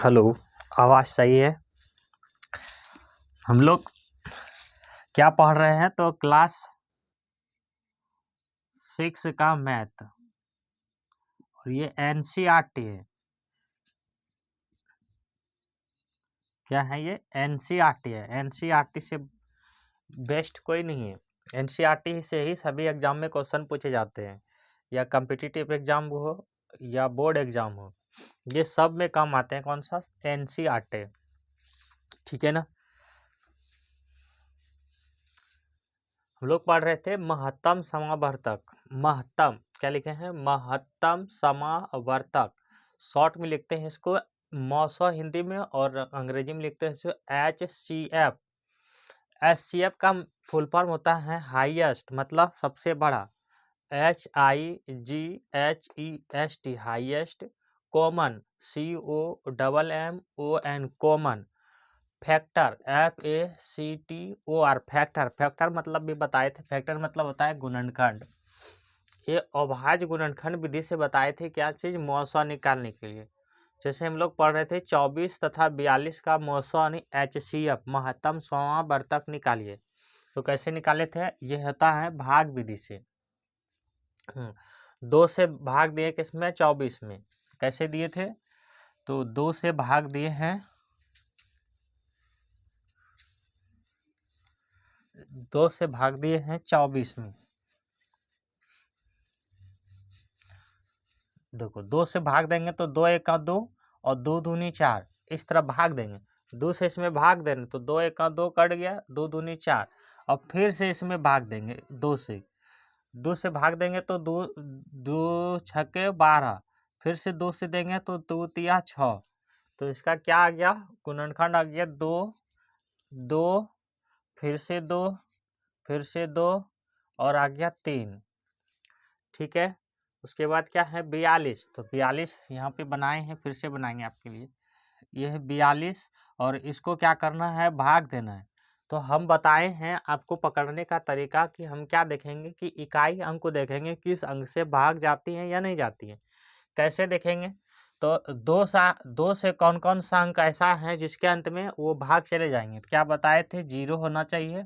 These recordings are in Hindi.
हेलो। आवाज़ सही है। हम लोग क्या पढ़ रहे हैं तो क्लास 6 का मैथ, और ये एनसीईआरटी है। क्या है ये? एनसीईआरटी है। एनसीईआरटी से बेस्ट कोई नहीं है। एनसीईआरटी से ही सभी एग्जाम में क्वेश्चन पूछे जाते हैं, या कॉम्पिटिटिव एग्जाम हो या बोर्ड एग्जाम हो, ये सब में काम आते हैं। कौन सा? एनसीईआरटी। ठीक है ना। हम लोग पढ़ रहे थे महत्तम समावर्तक। महत्तम क्या लिखे हैं? महत्तम समावर्तक। शॉर्ट में लिखते हैं इसको मौसो हिंदी में, और अंग्रेजी में लिखते हैं इसको HCF। HCF का फुल फॉर्म होता है हाईएस्ट, मतलब सबसे बड़ा। HIGHEST highest. Common COMMON common. Factor FACTOR factor. Factor मतलब भी बताए थे। फैक्टर मतलब होता है गुणनखंड। ये अभाज्य गुणनखंड विधि से बताए थे क्या चीज़? मौसा निकालने के लिए। जैसे हम लोग पढ़ रहे थे 24 तथा 42 का मौसा HCF महत्तम समावर्तक निकालिए। तो कैसे निकाले थे? ये होता है भाग विधि से। 2 से भाग दिए किसमें? 24 में। कैसे दिए थे? तो 2 से भाग दिए हैं, 2 से भाग दिए हैं 24 में। देखो 2 से भाग देंगे तो 2 एका 2 और 2 दूनी 4, इस तरह भाग देंगे। 2 से इसमें भाग देंगे तो 2 एका 2 कट गया, 2 दूनी 4। और फिर से इसमें भाग देंगे 2 से। 2 से भाग देंगे तो 2 छक्के 12, फिर से 2 से देंगे तो 2 तिया 6। तो इसका क्या आ गया? गुणनखंड आ गया 2 2, फिर से 2, फिर से 2, और आ गया 3। ठीक है। उसके बाद क्या है? 42। तो 42 यहाँ पे बनाए हैं, फिर से बनाएंगे आपके लिए। यह है 42, और इसको क्या करना है? भाग देना है। तो हम बताए हैं आपको पकड़ने का तरीका कि हम क्या देखेंगे कि इकाई अंक को देखेंगे किस अंक से भाग जाती है या नहीं जाती है। कैसे देखेंगे? तो 2 से कौन कौन सा अंक ऐसा है जिसके अंत में वो भाग चले जाएंगे? तो क्या बताए थे? 0 होना चाहिए,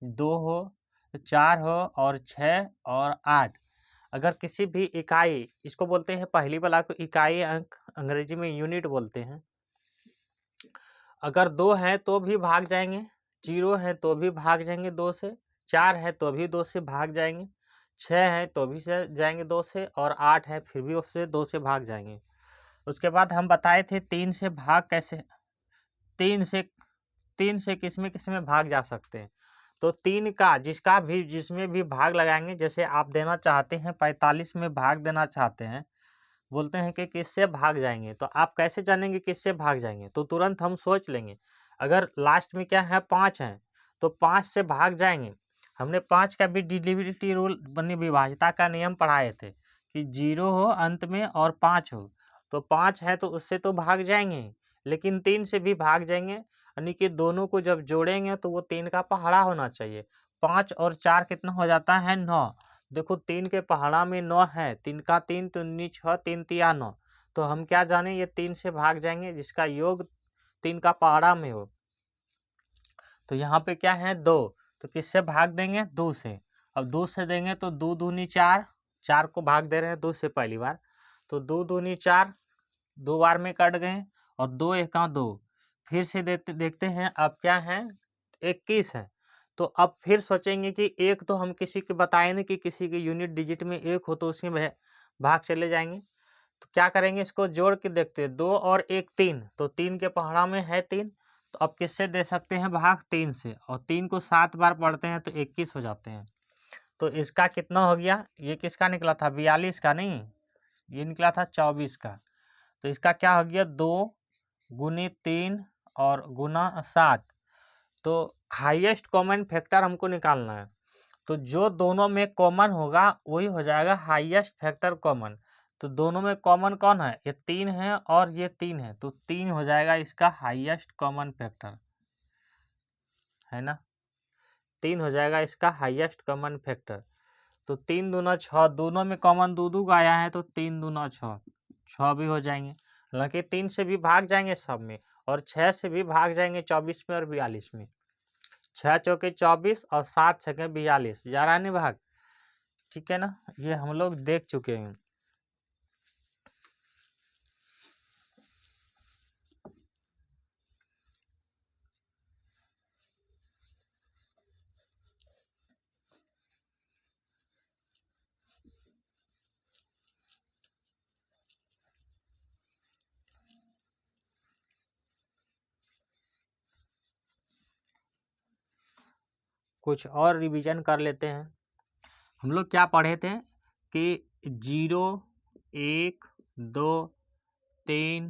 2 हो, 4 हो, और 6 और 8। अगर किसी भी इकाई, इसको बोलते हैं पहली वाला को इकाई अंक, अंग्रेजी में यूनिट बोलते हैं। अगर 2 है तो भी भाग जाएंगे, 0 है तो भी भाग जाएंगे 2 से, 4 है तो भी 2 से भाग जाएंगे, 6 है तो भी से जाएंगे 2 से, और 8 है फिर भी उससे 2 से भाग जाएंगे। उसके बाद हम बताए थे 3 से भाग कैसे, 3 से किस में भाग जा सकते हैं। तो 3 का जिसमें भी भाग लगाएंगे, जैसे आप देना चाहते हैं 45 में भाग देना चाहते हैं, बोलते हैं कि किससे भाग जाएंगे। तो आप कैसे जानेंगे किससे भाग जाएंगे? तो तुरंत हम सोच लेंगे, अगर लास्ट में क्या है? 5 है तो 5 से भाग जाएंगे। हमने 5 का भी डिविजिबिलिटी रूल बनी विभाज्यता का नियम पढ़ाए थे कि 0 हो अंत में और 5 हो। तो 5 है तो उससे तो भाग जाएंगे, लेकिन 3 से भी भाग जाएंगे, यानी कि दोनों को जब जोड़ेंगे तो वो 3 का पहाड़ा होना चाहिए। 5 और 4 कितना हो जाता है? 9। देखो 3 के पहाड़ा में 9 है, 3 का 3 तो 9 6, 3 तिया 9। तो हम क्या जाने? ये 3 से भाग जाएंगे जिसका योग 3 का पहाड़ा में हो। तो यहाँ पे क्या है? 2। तो किससे भाग देंगे? 2 से। अब 2 से देंगे तो 2 दूनी 4, 4 को भाग दे रहे हैं 2 से पहली बार, तो 2 दूनी 4, 2 बार में कट गए, और 2 एका 2। फिर से देखते हैं अब क्या है? 21 है। तो अब फिर सोचेंगे कि एक तो हम किसी के बताए नहीं कि किसी के यूनिट डिजिट में 1 हो तो उसी में भाग चले जाएंगे। तो क्या करेंगे? इसको जोड़ के देखते हैं, 2 और 1 3, तो 3 के पहाड़ा में है 3। तो अब किससे दे सकते हैं भाग? 3 से, और 3 को 7 बार पढ़ते हैं तो 21 हो जाते हैं। तो इसका कितना हो गया? ये किसका निकला था? 42 का नहीं, ये निकला था 24 का। तो इसका क्या हो गया? 2 गुनी 3 और गुना 7। तो हाईएस्ट कॉमन फैक्टर हमको निकालना है। तो जो दोनों में कॉमन होगा वही हो जाएगा हाईएस्ट फैक्टर कॉमन। तो दोनों में कॉमन कौन है? ये 3 है और ये 3 है, तो 3 हो जाएगा इसका हाईएस्ट कॉमन फैक्टर, है ना। 3 हो जाएगा इसका हाईएस्ट कॉमन फैक्टर। तो 3 दूना 6, दोनों में कॉमन 2 2 आया है तो 3 दूना 6, 6 भी हो जाएंगे। हालांकि 3 से भी भाग जाएंगे सब में, और 6 से भी भाग जाएंगे 24 में और 42 में। 6 चौके 24 और 7 छके 42, जा रहा है नहीं भाग, ठीक है ना। ये हम लोग देख चुके हैं। कुछ और रिवीजन कर लेते हैं। हम लोग क्या पढ़े थे कि 0, 1, 2, 3,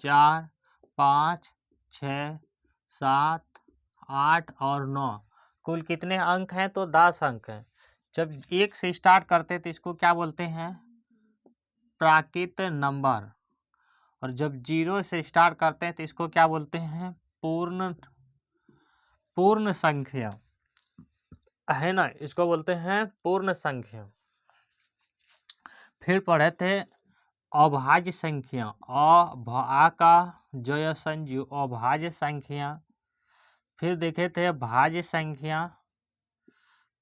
4, 5, 6, 7, 8 और 9 कुल कितने अंक हैं? तो 10 अंक हैं। जब 1 से स्टार्ट करते हैं तो इसको क्या बोलते हैं? प्राकृत नंबर। और जब 0 से स्टार्ट करते हैं तो इसको क्या बोलते हैं? पूर्ण संख्या, है ना, इसको बोलते हैं पूर्ण संख्या। फिर पढ़े थे अभाज्य संख्या, आ का जय संजू अभाज्य संख्या। फिर देखे थे भाज्य संख्या,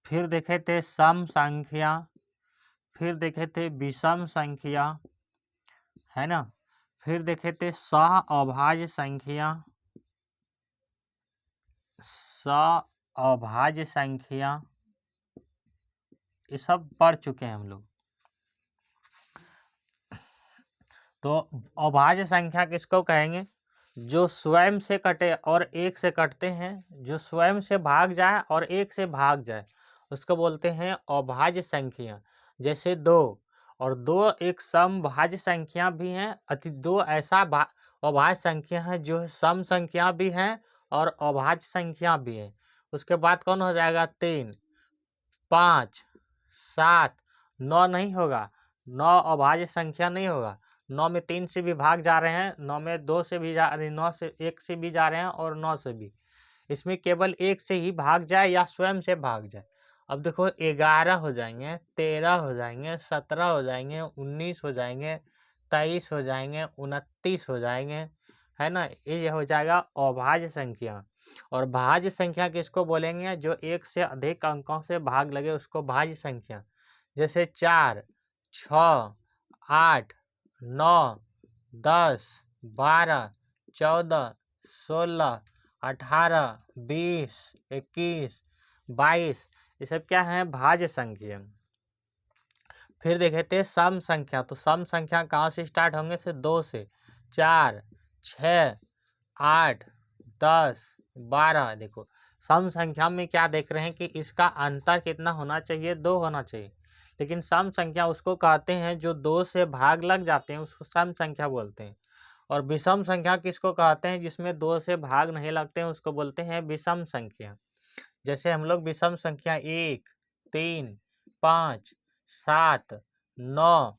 फिर देखे थे सम संख्या, फिर देखे थे विषम संख्या, है ना। फिर देखे थे सह अभाज्य संख्या, अभाज्य संख्या, ये सब पढ़ चुके हैं हम लोग। तो अभाज्य संख्या किसको कहेंगे? जो स्वयं से कटे और 1 से कटते हैं, जो स्वयं से भाग जाए और 1 से भाग जाए, उसको बोलते हैं अभाज्य संख्या। जैसे 2 और 2 एक समभाज्य संख्या भी हैं, अति 2 ऐसा अभाज्य संख्या है जो सम संख्या भी है और अभाज्य संख्या भी है। उसके बाद कौन हो जाएगा? 3, 5, 7, 9 नहीं होगा, 9 अभाज्य संख्या नहीं होगा। 9 में 3 से भी भाग जा रहे हैं, 9 में 2 से भी जा रहे हैं, 9 से 1 से भी जा रहे हैं और 9 से भी। इसमें केवल 1 से ही भाग जाए या स्वयं से भाग जाए। अब देखो 11 हो जाएंगे, 13 हो जाएंगे, 17 हो जाएंगे, 19 हो जाएंगे, 23 हो जाएंगे, 29 हो जाएंगे, है ना। ये हो जाएगा अभाज्य संख्या। और भाज्य संख्या किसको बोलेंगे? जो 1 से अधिक अंकों से भाग लगे उसको भाज्य संख्या। जैसे 4, 6, 8, 9, 10, 12, 14, 16, 18, 20, 21, 22, ये सब क्या है? भाज्य संख्या। फिर देखे थे सम संख्या। तो सम संख्या कहाँ से स्टार्ट होंगे? से 2 से 4, 6, 8, 10, 12। देखो सम संख्या में क्या देख रहे हैं कि इसका अंतर कितना होना चाहिए? 2 होना चाहिए। लेकिन सम संख्या उसको कहते हैं जो 2 से भाग लग जाते हैं, उसको सम संख्या बोलते हैं। और विषम संख्या किसको कहते हैं? जिसमें 2 से भाग नहीं लगते हैं, उसको बोलते हैं विषम संख्या। जैसे हम लोग विषम संख्या 1, 3, 5, 7, 9,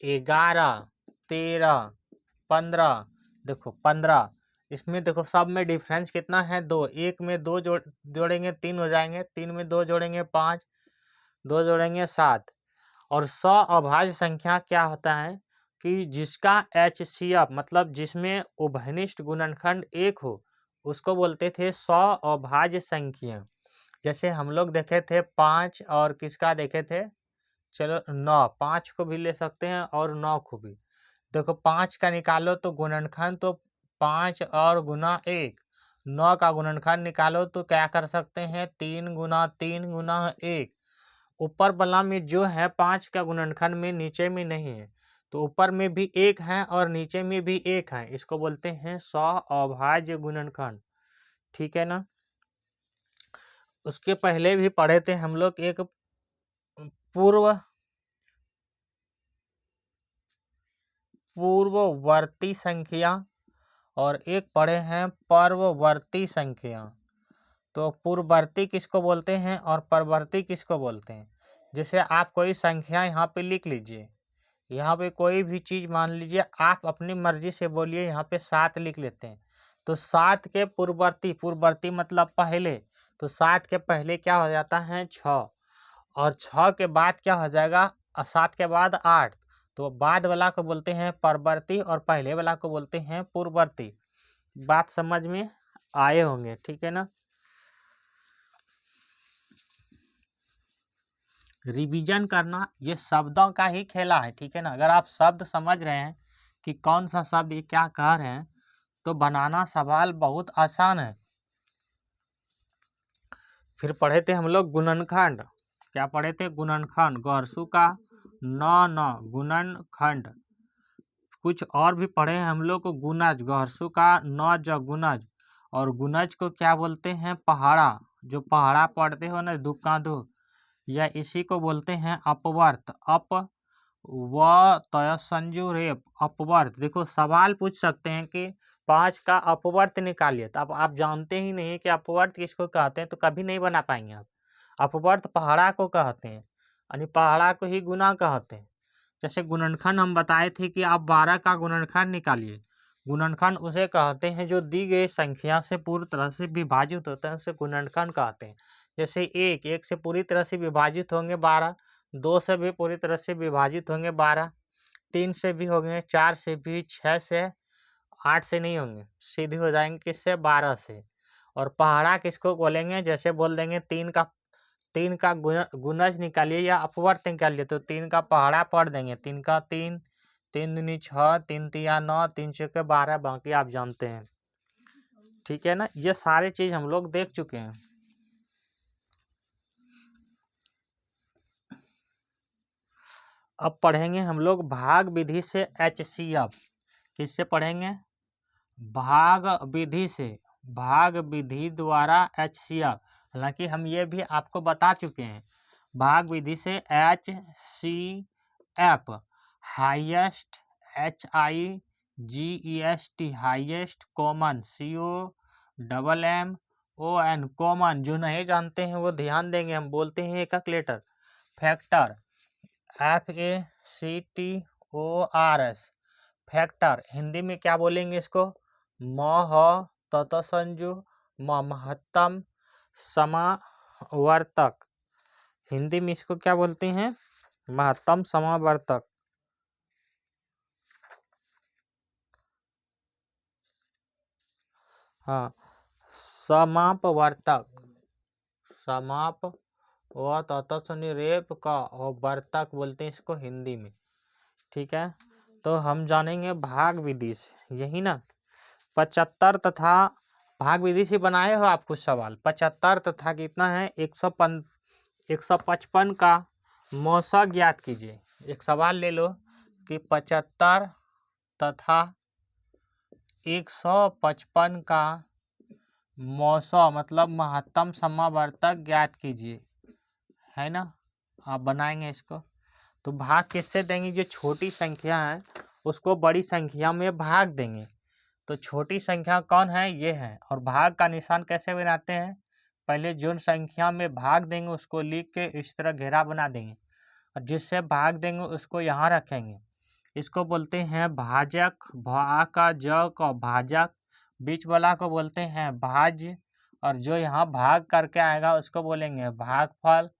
11, 13, 15, देखो 15, इसमें देखो सब में डिफरेंस कितना है? 2। 1 में 2 जोड़ेंगे 3 हो जाएंगे, 3 में 2 जोड़ेंगे 5, 2 जोड़ेंगे 7। और सौ अभाज्य संख्या क्या होता है कि जिसका HCF मतलब जिसमें उभयनिष्ठ गुणनखंड 1 हो, उसको बोलते थे सौ अभाज्य संख्या। जैसे हम लोग देखे थे 5 और किसका देखे थे? चलो 9, 5 को भी ले सकते हैं और 9 को भी। देखो 5 का निकालो तो गुणनखंड तो 5 और गुना 1। 9 का गुणनखंड निकालो तो क्या कर सकते हैं? 3 गुना 3 गुना 1। ऊपर वाला में जो है 5 का गुणनखंड में, नीचे में नहीं है, तो ऊपर में भी 1 है और नीचे में भी 1 है। इसको बोलते हैं सौ अभाज्य गुणनखंड, ठीक है ना। उसके पहले भी पढ़े थे हम लोग एक पूर्ववर्ती संख्या और एक पढ़े हैं परवर्ती संख्या। तो पूर्ववर्ती किसको बोलते हैं और परवर्ती किसको बोलते हैं? जैसे आप कोई संख्या यहाँ पे लिख लीजिए, यहाँ पे कोई भी चीज़ मान लीजिए, आप अपनी मर्जी से बोलिए, यहाँ पे 7 लिख लेते हैं, तो 7 के पूर्ववर्ती, पूर्ववर्ती मतलब पहले, तो 7 के पहले क्या हो जाता है? 6, और 6 के बाद क्या हो जाएगा? 7 के बाद 8, तो बाद वाला को बोलते हैं परवर्ती और पहले वाला को बोलते हैं पूर्ववर्ती। बात समझ में आए होंगे, ठीक है ना। रिवीजन करना ये शब्दों का ही खेला है, ठीक है ना। अगर आप शब्द समझ रहे हैं कि कौन सा शब्द ये क्या कह रहे हैं तो बनाना सवाल बहुत आसान है। फिर पढ़े थे हम लोग गुणनखंड। क्या पढ़े थे? गुणनखंड। गौरसू का न गुणनखंड। कुछ और भी पढ़े हैं हम लोग को, गुणज। गौरसू का न ज गुणज। और गुणज को क्या बोलते हैं? पहाड़ा। जो पहाड़ा पढ़ते हो ना दुक्का दो, या इसी को बोलते हैं अपवर्त। अप व तय संजू रेप अपवर्त। देखो सवाल पूछ सकते हैं कि 5 का अपवर्त निकालिए, तो अब आप जानते ही नहीं कि अपवर्त किसको कहते हैं तो कभी नहीं बना पाएंगे आप। अपवर्त पहाड़ा को कहते हैं, यानी पहाड़ा को ही गुना कहते हैं। जैसे गुणनखंड हम बताए थे कि आप 12 का गुणनखंड निकालिए। गुणनखंड उसे कहते हैं जो दी गई संख्या से पूरी तरह से विभाजित होता है, उसे गुणनखंड कहते हैं। जैसे एक से पूरी तरह से विभाजित होंगे 12, 2 से भी पूरी तरह से विभाजित होंगे 12, 3 से भी होंगे, 4 से भी, 6 से, 8 से नहीं होंगे, सीधे हो जाएंगे किससे? 12 से। और पहाड़ा किसको बोलेंगे? जैसे बोल देंगे 3 का गुणज निकालिए या अपवर्त निकालिए, तो 3 का पहाड़ा पढ़ देंगे। 3 का 3, 3 दूनी 6, 3 तिया 9, 3 चौके 12, बाकी आप जानते हैं, ठीक है ना। ये सारे चीज हम लोग देख चुके हैं। अब पढ़ेंगे हम लोग भाग विधि से HCF। किससे पढ़ेंगे? भाग विधि से। भाग विधि द्वारा HCF। हालांकि हम ये भी आपको बता चुके हैं, भाग विधि से HCF highest, HIGEST highest, common COMMON common. जो नहीं जानते हैं वो ध्यान देंगे, हम बोलते हैं एक एक letter. Factor FACTORS factor. Hindi में क्या बोलेंगे इसको? महत्तम महत्तम समावर्तक। हिंदी में इसको क्या बोलते हैं? महत्तम समावर्तक। हाँ, समापवर्तक। समाप व तत्सनि रेप का और वर्तक बोलते हैं इसको हिंदी में, ठीक है। तो हम जानेंगे भाग विधि से, यही ना। 75 तथा भाग विधि से बनाए हो आप कुछ सवाल। 75 तथा कितना है? 155 का मौसा ज्ञात कीजिए। एक सवाल ले लो कि 75 तथा 155 का मौसा मतलब महत्तम समावर्तक ज्ञात कीजिए, है ना। आप बनाएंगे इसको तो भाग किससे देंगे? जो छोटी संख्या है उसको बड़ी संख्या में भाग देंगे। तो छोटी संख्या कौन है? ये है। और भाग का निशान कैसे बनाते हैं? पहले जो संख्या में भाग देंगे उसको लिख के इस तरह घेरा बना देंगे, और जिससे भाग देंगे उसको यहाँ रखेंगे। इसको बोलते हैं भाजक। भा का ज का भाजक। बीच वाला को बोलते हैं भाज्य, और जो यहाँ भाग करके आएगा उसको बोलेंगे भागफल,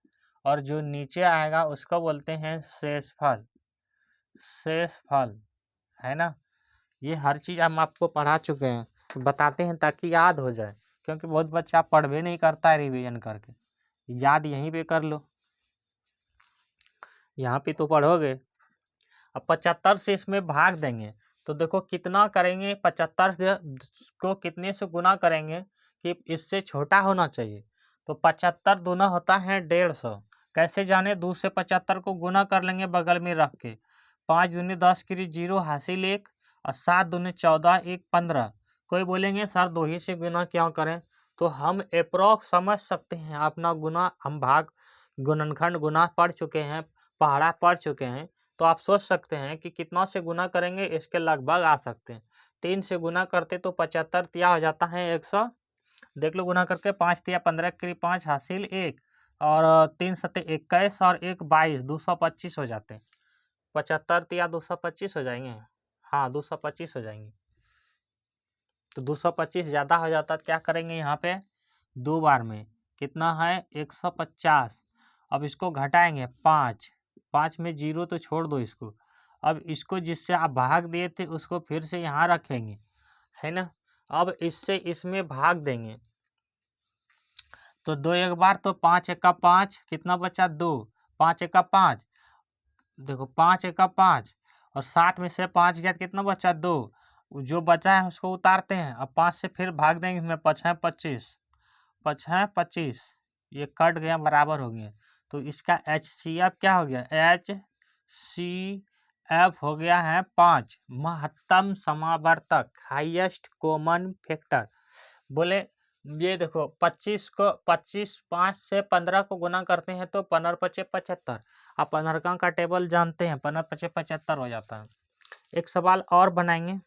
और जो नीचे आएगा उसको बोलते हैं शेषफल। शेषफल, है ना। ये हर चीज़ हम आपको पढ़ा चुके हैं, बताते हैं ताकि याद हो जाए, क्योंकि बहुत बच्चा पढ़ भी नहीं करता है रिवीजन करके। याद यहीं पे कर लो, यहाँ पे तो पढ़ोगे। अब 75 से इसमें भाग देंगे तो देखो कितना करेंगे? 75 से को कितने से गुना करेंगे कि इससे छोटा होना चाहिए? तो 75 दूना होता है 150। कैसे जाने? 2 से 75 को गुना कर लेंगे बगल में रख के। 5 दूनी 10 की 0 हासिल 1, और 7 दूनी 14, 1 15। कोई बोलेंगे सर 2 ही से गुना क्यों करें? तो हम अप्रोक्स समझ सकते हैं अपना गुना। हम भाग गुणनखंड गुना पढ़ चुके हैं, पहाड़ा पढ़ चुके हैं, तो आप सोच सकते हैं कि कितना से गुना करेंगे इसके लगभग आ सकते हैं। 3 से गुना करते तो 75 तिया हो जाता है 100। देख लो गुना करके, 5 तिया 15 की 5 हासिल 1, और 3 सत्ते 21 और 1 22, 225 हो जाते हैं। 75 तिया 225 हो जाएंगे। हाँ 225 हो जाएंगे। तो 225 ज़्यादा हो जाता है, क्या करेंगे यहाँ पे? 2 बार में कितना है? 150। अब इसको घटाएंगे 5 में 0 तो छोड़ दो इसको, अब इसको जिससे आप भाग दिए थे उसको फिर से यहाँ रखेंगे, है ना। अब इससे इसमें भाग देंगे तो 2 एक बार, तो 5 एका 5, कितना बचा 2, 5 एका 5, देखो 5 एका 5 और 7 में से 5 गया कितना बचा 2, जो बचा है उसको उतारते हैं। अब 5 से फिर भाग देंगे, इसमें 5 है 25, 5 है 25, ये कट गया, बराबर हो गया। तो इसका HCF क्या हो गया, HCF हो गया है 5, महत्तम समावर्तक, हाईएस्ट कॉमन फैक्टर। बोले ये देखो 25 को 5 से 15 को गुना करते हैं तो 15 पचे 75, आप 15 का टेबल जानते हैं, 15 पचे 75 हो जाता है। एक सवाल और बनाएंगे,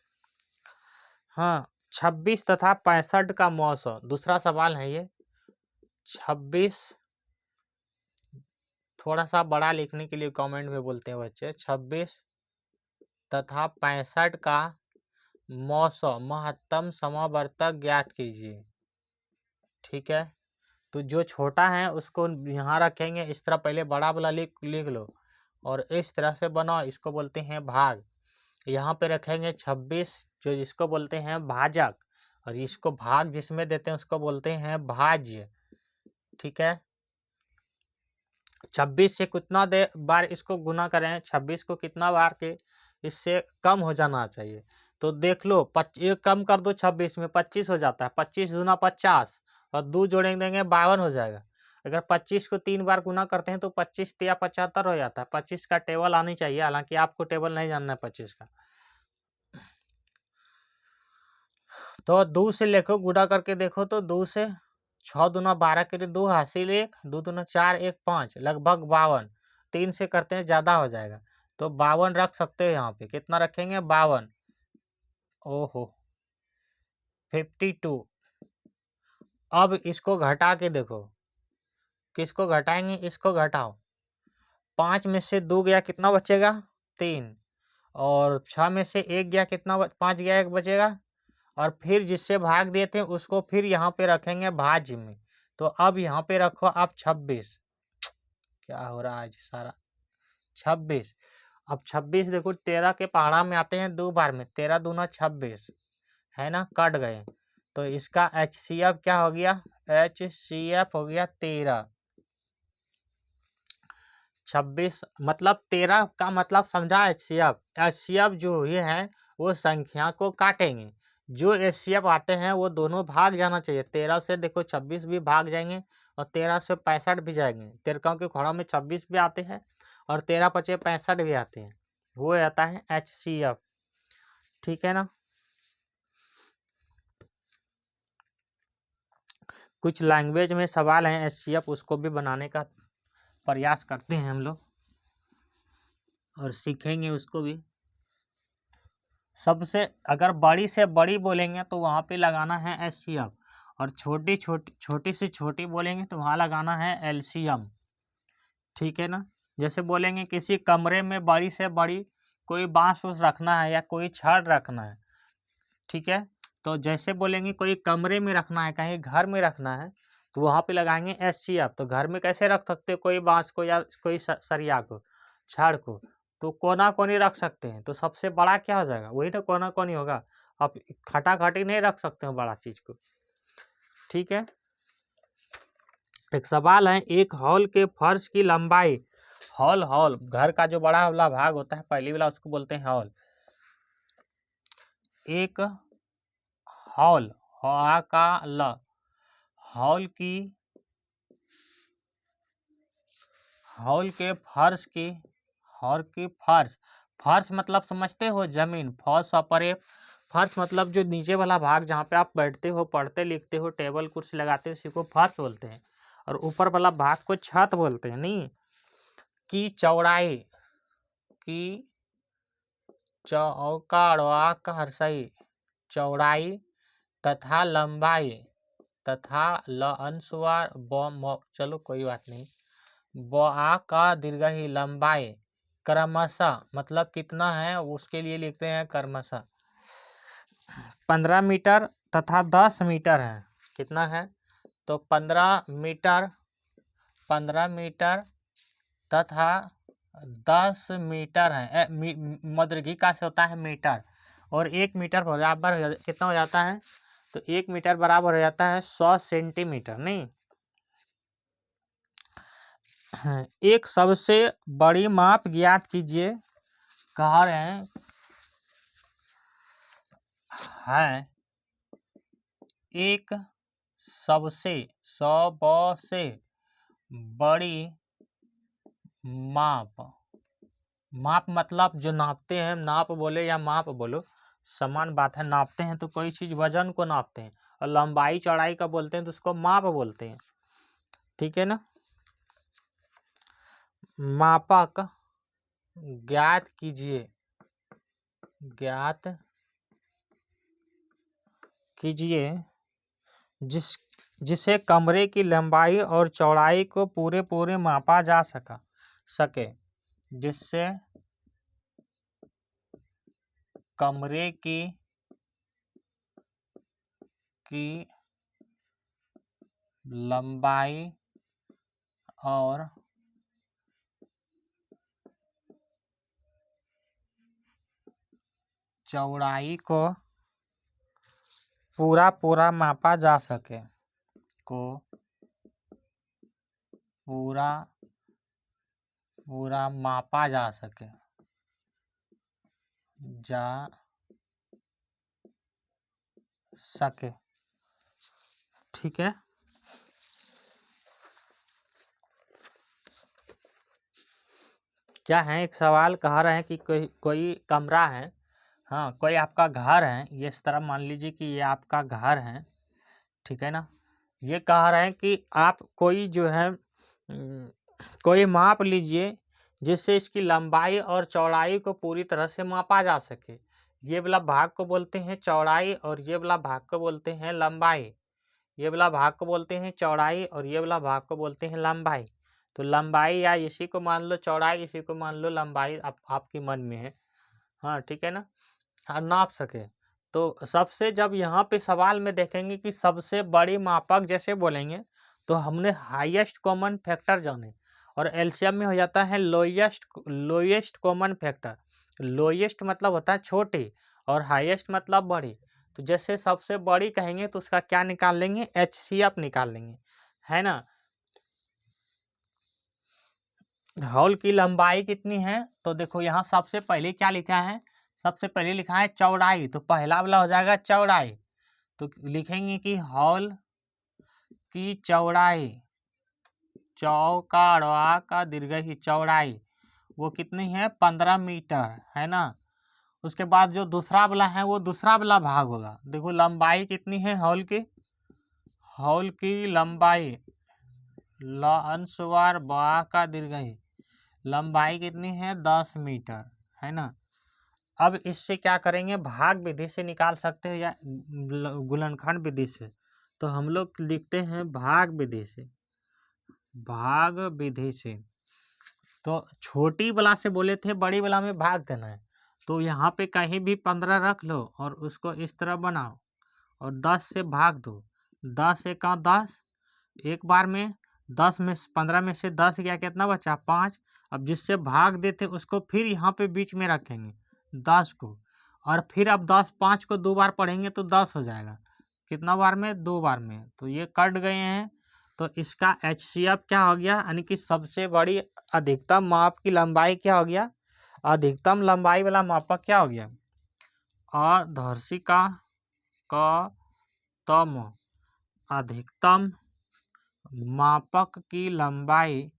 हाँ 26 तथा 65 का मौसम, दूसरा सवाल है ये। 26, थोड़ा सा बड़ा लिखने के लिए कमेंट में बोलते हैं बच्चे, 26 तथा 65 का मौसम महत्तम समावर्तक ज्ञात कीजिए। ठीक है, तो जो छोटा है उसको यहाँ रखेंगे, इस तरह पहले बड़ा वाला लिख लो और इस तरह से बनाओ, इसको बोलते हैं भाग। यहाँ पे रखेंगे 26, जो जिसको बोलते हैं भाजक, और इसको भाग जिसमें देते हैं उसको बोलते हैं भाज्य। ठीक है, 26 से कितना बार इसको गुना करें, 26 को कितना बार के इससे कम हो जाना चाहिए। तो देख लो, ये कम कर दो, 26 में 25 हो जाता है, 25 दूना 50 और 2 जोड़ेंगे देंगे 52 हो जाएगा। अगर 25 को 3 बार गुना करते हैं तो 25 या 75 हो जाता है। 25 का टेबल आनी चाहिए, हालांकि आपको टेबल नहीं जानना है 25 का। तो 2 से लेखो, गुणा करके देखो तो 2 से 6 दूना 12 के लिए 2 हासिल 1, 2 दूना 4 1 5, लगभग 52। 3 से करते हैं ज़्यादा हो जाएगा, तो 52 रख सकते हो। यहाँ पे कितना रखेंगे 52, ओहो 52। अब इसको घटा के देखो, किसको घटाएंगे, इसको घटाओ, 5 में से 2 गया कितना बचेगा 3, और 6 में से 1 गया कितना 5 गया 1 बचेगा, और फिर जिससे भाग दिए थे उसको फिर यहाँ पे रखेंगे भाज्य में। तो अब यहाँ पे रखो आप 26, क्या हो रहा है आज सारा 26। अब 26 देखो 13 के पहाड़ा में आते हैं 2 बार में, 13 दूना 26 है ना, कट गए। तो इसका HCF क्या हो गया, HCF हो गया 13। 26 मतलब 13 का मतलब समझा। HCF जो ये है वो संख्या को काटेंगे, जो HCF आते हैं वो दोनों भाग जाना चाहिए। 13 से देखो 26 भी भाग जाएंगे और 13 से 65 भी जाएंगे। 13 के घोड़ा में 26 भी आते हैं और 13 पचे 65 भी आते हैं, वो आता है HCF। ठीक है ना। कुछ लैंग्वेज में सवाल हैं HCF, उसको भी बनाने का प्रयास करते हैं हम लोग और सीखेंगे उसको भी। सबसे अगर बड़ी से बड़ी बोलेंगे तो वहाँ पे लगाना है HCF, और छोटी से छोटी बोलेंगे तो वहाँ लगाना है LCM। ठीक है ना। जैसे बोलेंगे किसी कमरे में बड़ी से बड़ी कोई बांस उस रखना है या कोई छड़ रखना है, ठीक है, तो जैसे बोलेंगे कोई कमरे में रखना है, कहीं घर में रखना है, तो वहाँ पे लगाएंगे HCF। तो घर में कैसे रख सकते हो, कोई बांस को या कोई सरिया को, छड़ को, तो कोना कोनी रख सकते हैं। तो सबसे बड़ा क्या हो जाएगा, वही तो कोना कोनी होगा। आप खटा खटी नहीं रख सकते हो बड़ा चीज को। ठीक है, एक सवाल है, एक हॉल के फर्श की लंबाई, हॉल घर का जो बड़ा वाला भाग होता है पहली वाला उसको बोलते हैं हॉल। एक हॉल का ल हॉल के फर्श की, हॉल की फर्श मतलब समझते हो जमीन, फर्श अपरे, फर्श मतलब जो नीचे वाला भाग जहाँ पे आप बैठते हो, पढ़ते लिखते हो, टेबल कुर्सी लगाते हो, उसी को फर्श बोलते हैं। और ऊपर वाला भाग को छत बोलते हैं। नहीं, की चौड़ाई, की चौका का हर्षई, चौड़ाई तथा लंबाई, तथा ल अनुस्वार चलो कोई बात नहीं, बा का दीर्घ ही, लंबाई क्रमशः मतलब कितना है उसके लिए लिखते हैं क्रमशः। 15 मीटर तथा 10 मीटर है, कितना है, तो 15 मीटर तथा 10 मीटर है। मध्यरेखिका से होता है मीटर, और 1 मीटर बराबर कितना हो जाता है? तो 1 मीटर बराबर हो जाता है 100 सेंटीमीटर। नहीं, एक सबसे बड़ी माप ज्ञात कीजिए। कह रहे हैं है एक सबसे बड़ी माप। माप मतलब जो नापते हैं, नाप बोले या माप बोलो समान बात है। नापते हैं तो कोई चीज वजन को नापते हैं, और लंबाई चौड़ाई का बोलते हैं तो उसको माप बोलते हैं। ठीक है ना। मापक ज्ञात कीजिए, ज्ञात कीजिए जिसे कमरे की लंबाई और चौड़ाई को पूरे पूरे मापा जा सके, जिससे कमरे की लंबाई और चौड़ाई को पूरा मापा जा सके, पूरा मापा जा सके। ठीक है। क्या है, एक सवाल कह रहे हैं कि कोई कमरा है, हाँ कोई आपका घर है, ये इस तरह मान लीजिए कि ये आपका घर है। ठीक है ना। ये कह रहे हैं कि आप कोई जो है कोई माप लीजिए जिससे इसकी लंबाई और चौड़ाई को पूरी तरह से मापा जा सके। ये वाला भाग को बोलते हैं चौड़ाई, और ये वाला भाग को बोलते हैं लंबाई। ये वाला भाग को बोलते हैं चौड़ाई, और ये वाला भाग को बोलते हैं लंबाई। तो लंबाई या इसी को मान लो चौड़ाई, इसी को मान लो लंबाई, आपके मन में है। हाँ ठीक है ना। हाँ, नाप सके। तो सबसे, जब यहाँ पे सवाल में देखेंगे कि सबसे बड़ी मापक जैसे बोलेंगे, तो हमने हाईएस्ट कॉमन फैक्टर जाने, और एलसीएम में हो जाता है लोएस्ट कॉमन फैक्टर। लोएस्ट मतलब होता है छोटी, और हाईएस्ट मतलब बड़ी। तो जैसे सबसे बड़ी कहेंगे तो उसका क्या निकाल लेंगे? एचसीएफ निकाल लेंगे, है ना। हॉल की लंबाई कितनी है? तो देखो यहाँ सबसे पहले क्या लिखा है? सबसे पहले लिखा है चौड़ाई, तो पहला वाला हो जाएगा चौड़ाई। तो लिखेंगे कि हॉल की चौड़ाई, चौका का दीर्घ चौड़ाई वो कितनी है? 15 मीटर, है ना। उसके बाद जो दूसरा वाला है वो दूसरा वाला भाग होगा। देखो लंबाई कितनी है हॉल की? हॉल की लंबाई अनुस्वार बा का दीर्घ लंबाई कितनी है? 10 मीटर, है ना। अब इससे क्या करेंगे? भाग विधि से निकाल सकते हैं या गुणनखंड विधि से। तो हम लोग लिखते हैं भाग विधि से, भाग विधि से। तो छोटी वाला से बोले थे बड़ी वाला में भाग देना है, तो यहाँ पे कहीं भी 15 रख लो और उसको इस तरह बनाओ और 10 से भाग दो। 10 एका 10, एक बार में 10 में 15 में से 10 गया, कितना बचा? 5। अब जिससे भाग देते उसको फिर यहाँ पे बीच में रखेंगे 10 को, और फिर अब 10 5 को 2 बार पढ़ेंगे तो 10 हो जाएगा। कितना बार में? 2 बार में। तो ये कट गए हैं। तो इसका एचसीएफ क्या हो गया? यानी कि सबसे बड़ी अधिकतम माप की लंबाई क्या हो गया? अधिकतम लंबाई वाला मापक क्या हो गया? अधर्शिका का तम अधिकतम मापक की लंबाई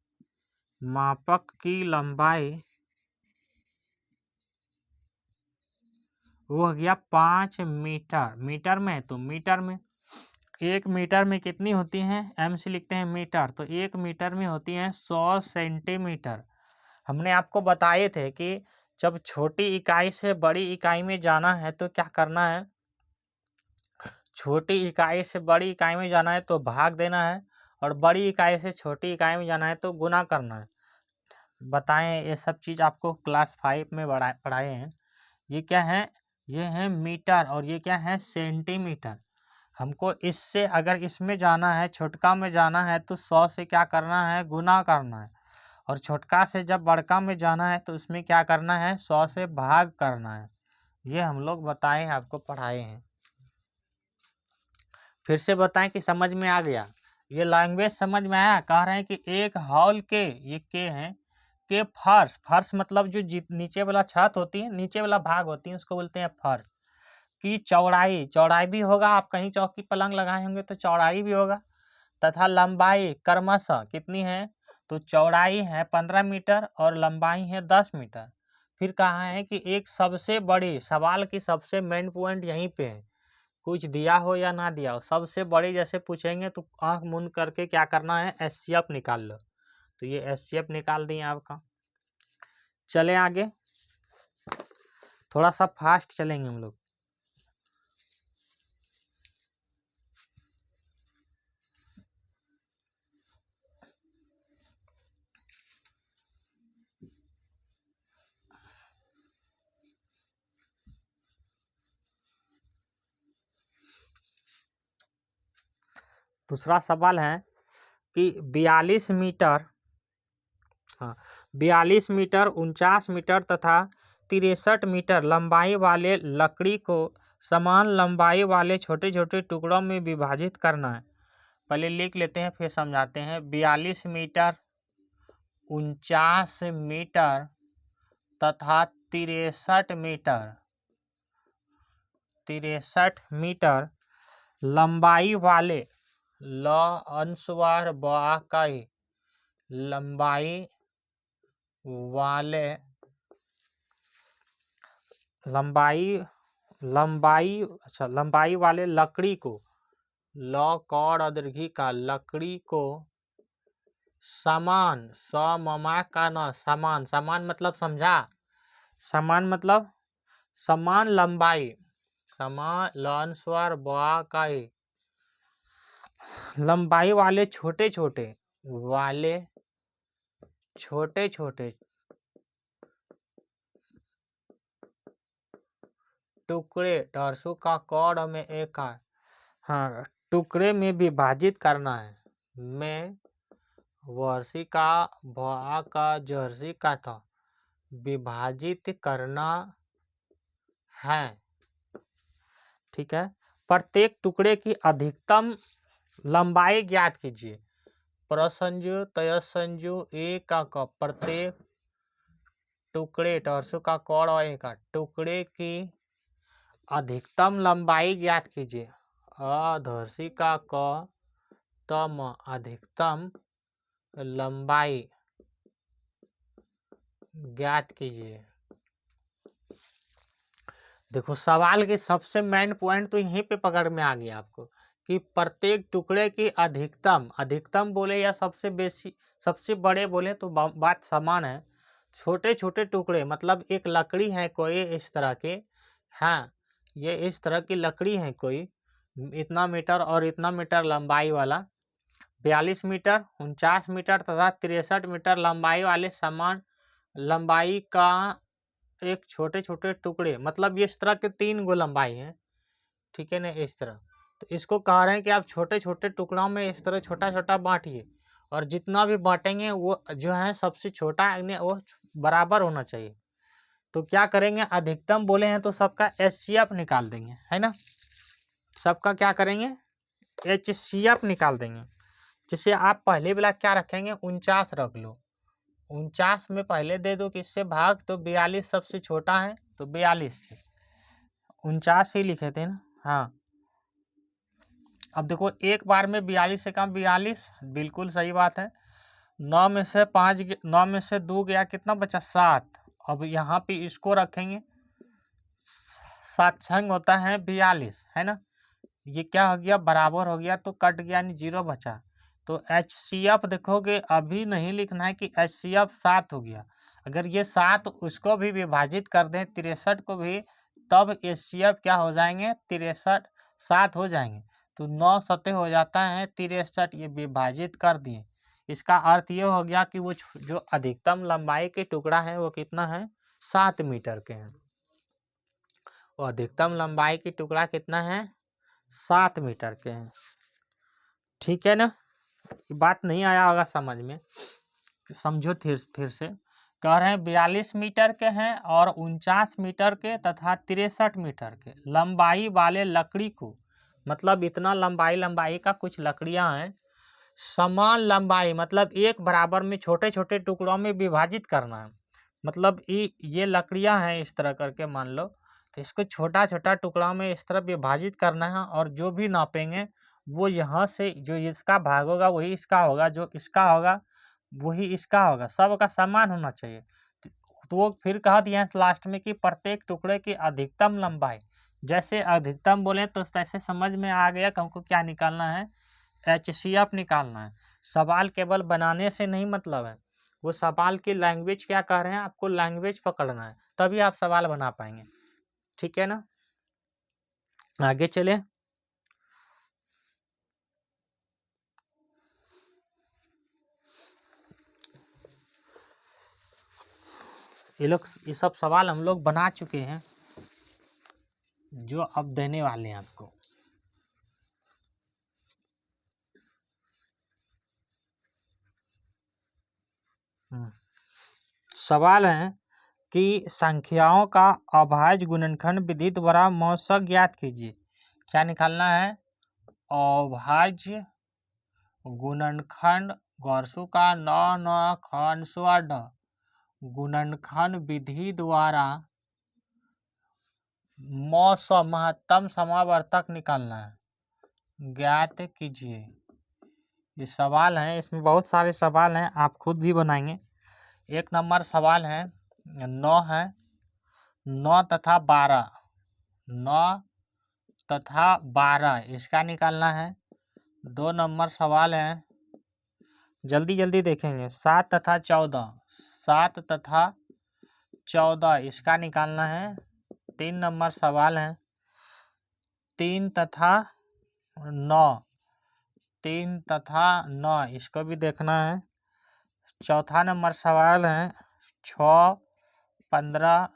वो हो गया 5 मीटर। मीटर में, तो मीटर में 1 मीटर में कितनी होती हैं? एम से लिखते हैं मीटर, तो 1 मीटर में होती हैं 100 सेंटीमीटर। हमने आपको बताए थे कि जब छोटी इकाई से बड़ी इकाई में जाना है तो क्या करना है? छोटी इकाई से बड़ी इकाई में जाना है तो भाग देना है, और बड़ी इकाई से छोटी इकाई में जाना है तो गुना करना है। बताएं, ये सब चीज़ आपको क्लास 5 में पढ़ाए हैं। ये क्या है? ये है मीटर, और ये क्या है? सेंटीमीटर। हमको इससे, अगर इसमें जाना है, छोटका में जाना है, तो 100 से क्या करना है? गुना करना है। और छोटका से जब बड़का में जाना है तो उसमें क्या करना है, 100 से भाग करना है। ये हम लोग बताए हैं, आपको पढ़ाए हैं। फिर से बताएं कि समझ में आ गया। ये लैंग्वेज समझ में आया। कह रहे हैं कि एक हॉल के, ये के हैं, के फर्श, फर्श मतलब जो नीचे वाला छत होती है, नीचे वाला भाग होती है, उसको बोलते हैं फर्श की चौड़ाई, चौड़ाई भी होगा, आप कहीं चौकी पलंग लगाए होंगे तो चौड़ाई भी होगा, तथा लंबाई क्रमशः कितनी है, तो चौड़ाई है 15 मीटर और लंबाई है 10 मीटर। फिर कहा है कि एक सबसे बड़ी, सवाल की सबसे मेन पॉइंट यहीं पे है, कुछ दिया हो या ना दिया हो, सबसे बड़ी जैसे पूछेंगे तो आंख मूंद करके क्या करना है, एचसीएफ निकाल लो। तो ये एचसीएफ निकाल दिए आपका। चले आगे, थोड़ा सा फास्ट चलेंगे हम लोग। दूसरा सवाल है कि 42 मीटर, हाँ 42 मीटर, 49 मीटर तथा 63 मीटर लंबाई वाले लकड़ी को समान लंबाई वाले छोटे छोटे टुकड़ों में विभाजित करना है। पहले लिख लेते हैं फिर समझाते हैं। 42 मीटर, 49 मीटर तथा 63 मीटर, 63 मीटर लंबाई वाले, ल अनुस्वार बाकई, लंबाई वाले, लंबाई वाले लकड़ी को, ल कौड़ दीर्घी का, लकड़ी को समान, सममा का न, समान, समान मतलब समझा, समान मतलब समान लंबाई, समान लंस्वर बाकई, लंबाई वाले छोटे छोटे, वाले छोटे छोटे टुकड़े, टरसु का कौड़ में एक, हाँ टुकड़े में विभाजित करना है। में वर्षी का भा का जर्सी का था, विभाजित करना है। ठीक है। प्रत्येक टुकड़े की अधिकतम लंबाई ज्ञात कीजिए। प्रसंजु तयसंजु एक का, प्रत्येक टुकड़े, टरसु का कौड़ और एक का, टुकड़े की अधिकतम लंबाई ज्ञात कीजिए। अधर्षी का क तम, अधिकतम लंबाई ज्ञात कीजिए। देखो सवाल के सबसे मेन पॉइंट तो यहीं पे पकड़ में आ गया आपको कि प्रत्येक टुकड़े की अधिकतम, अधिकतम बोले या सबसे बेसी, सबसे बड़े बोले तो बात समान है। छोटे छोटे टुकड़े मतलब एक लकड़ी है कोई इस तरह के, हाँ ये इस तरह की लकड़ी है कोई, इतना मीटर और इतना मीटर लंबाई वाला, 42 मीटर, 49 मीटर तथा 63 मीटर लंबाई वाले समान लंबाई का एक छोटे छोटे टुकड़े, मतलब ये इस तरह के 3 गो लंबाई है, ठीक है ना, इस तरह। तो इसको कह रहे हैं कि आप छोटे छोटे टुकड़ों में इस तरह छोटा छोटा बांटिए, और जितना भी बांटेंगे वो जो है सबसे छोटा वो बराबर होना चाहिए। तो क्या करेंगे, अधिकतम बोले हैं तो सबका एचसीएफ निकाल देंगे, है ना, सबका क्या करेंगे, एचसीएफ निकाल देंगे। जिसे आप पहले वाला क्या रखेंगे, 49 रख लो, 49 में पहले दे दो किससे भाग, तो 42 सबसे छोटा है तो 42 से 49 ही लिखे थे ना, हाँ। अब देखो एक बार में 42 से कम 42, बिल्कुल सही बात है। 9 में से 5, 9 में से 2 गया, कितना बचा, 7। अब यहाँ पे इसको रखेंगे, 7 छंग होता है 42, है ना, ये क्या हो गया, बराबर हो गया, तो कट गया यानी 0 बचा। तो एचसीएफ देखोगे अभी नहीं लिखना है कि एचसीएफ 7 हो गया, अगर ये 7 उसको भी विभाजित कर दें 63 को भी, तब एचसीएफ क्या हो जाएंगे, 63 7 हो जाएंगे। तो 9 सतह हो जाता है 63, ये विभाजित कर दिए। इसका अर्थ ये हो गया कि वो जो अधिकतम लंबाई के टुकड़ा है वो कितना है, 7 मीटर के हैं। वो अधिकतम लंबाई की टुकड़ा कितना है, 7 मीटर के हैं। ठीक है ना, ये बात नहीं आया होगा समझ में, समझो फिर से कह रहे हैं 42 मीटर के हैं और 49 मीटर के तथा 63 मीटर के लंबाई वाले लकड़ी को, मतलब इतना लंबाई का कुछ लकड़ियां हैं, समान लंबाई मतलब एक बराबर में छोटे छोटे टुकड़ों में विभाजित करना है। मतलब ये लकड़ियां हैं इस तरह करके मान लो, तो इसको छोटा छोटा टुकड़ा में इस तरह विभाजित करना है और जो भी नापेंगे वो यहाँ से जो इसका भाग होगा वही इसका होगा, जो इसका होगा वही इसका होगा, सबका समान होना चाहिए। तो वो फिर कहा दिया लास्ट में कि प्रत्येक टुकड़े की अधिकतम लंबाई, जैसे अधिकतम बोले तो ऐसे समझ में आ गया कि हमको क्या निकालना है, HCF निकालना है। सवाल केवल बनाने से नहीं मतलब है, वो सवाल की लैंग्वेज क्या कह रहे हैं, आपको लैंग्वेज पकड़ना है तभी आप सवाल बना पाएंगे। ठीक है ना, आगे चले। ये सब सवाल हम लोग बना चुके हैं जो अब देने वाले हैं आपको। सवाल है कि संख्याओं का अभाज्य गुणनखंड विधि द्वारा मौसक ज्ञात कीजिए। क्या निकालना है, अभाज्य गुणनखंड गौरसु का 9 खंड स्वर्ड गुणनखंड विधि द्वारा मौसम महत्तम समावर्तक निकालना है, ज्ञात कीजिए। ये सवाल है, इसमें बहुत सारे सवाल हैं, आप खुद भी बनाएंगे। 1 नंबर सवाल है 9 है, 9 तथा 12, 9 तथा 12 इसका निकालना है। 2 नंबर सवाल है, जल्दी जल्दी देखेंगे, 7 तथा 14, 7 तथा 14 इसका निकालना है। 3 नंबर सवाल है 3 तथा 9, 3 तथा 9 इसको भी देखना है। 4था नंबर सवाल है 6, 15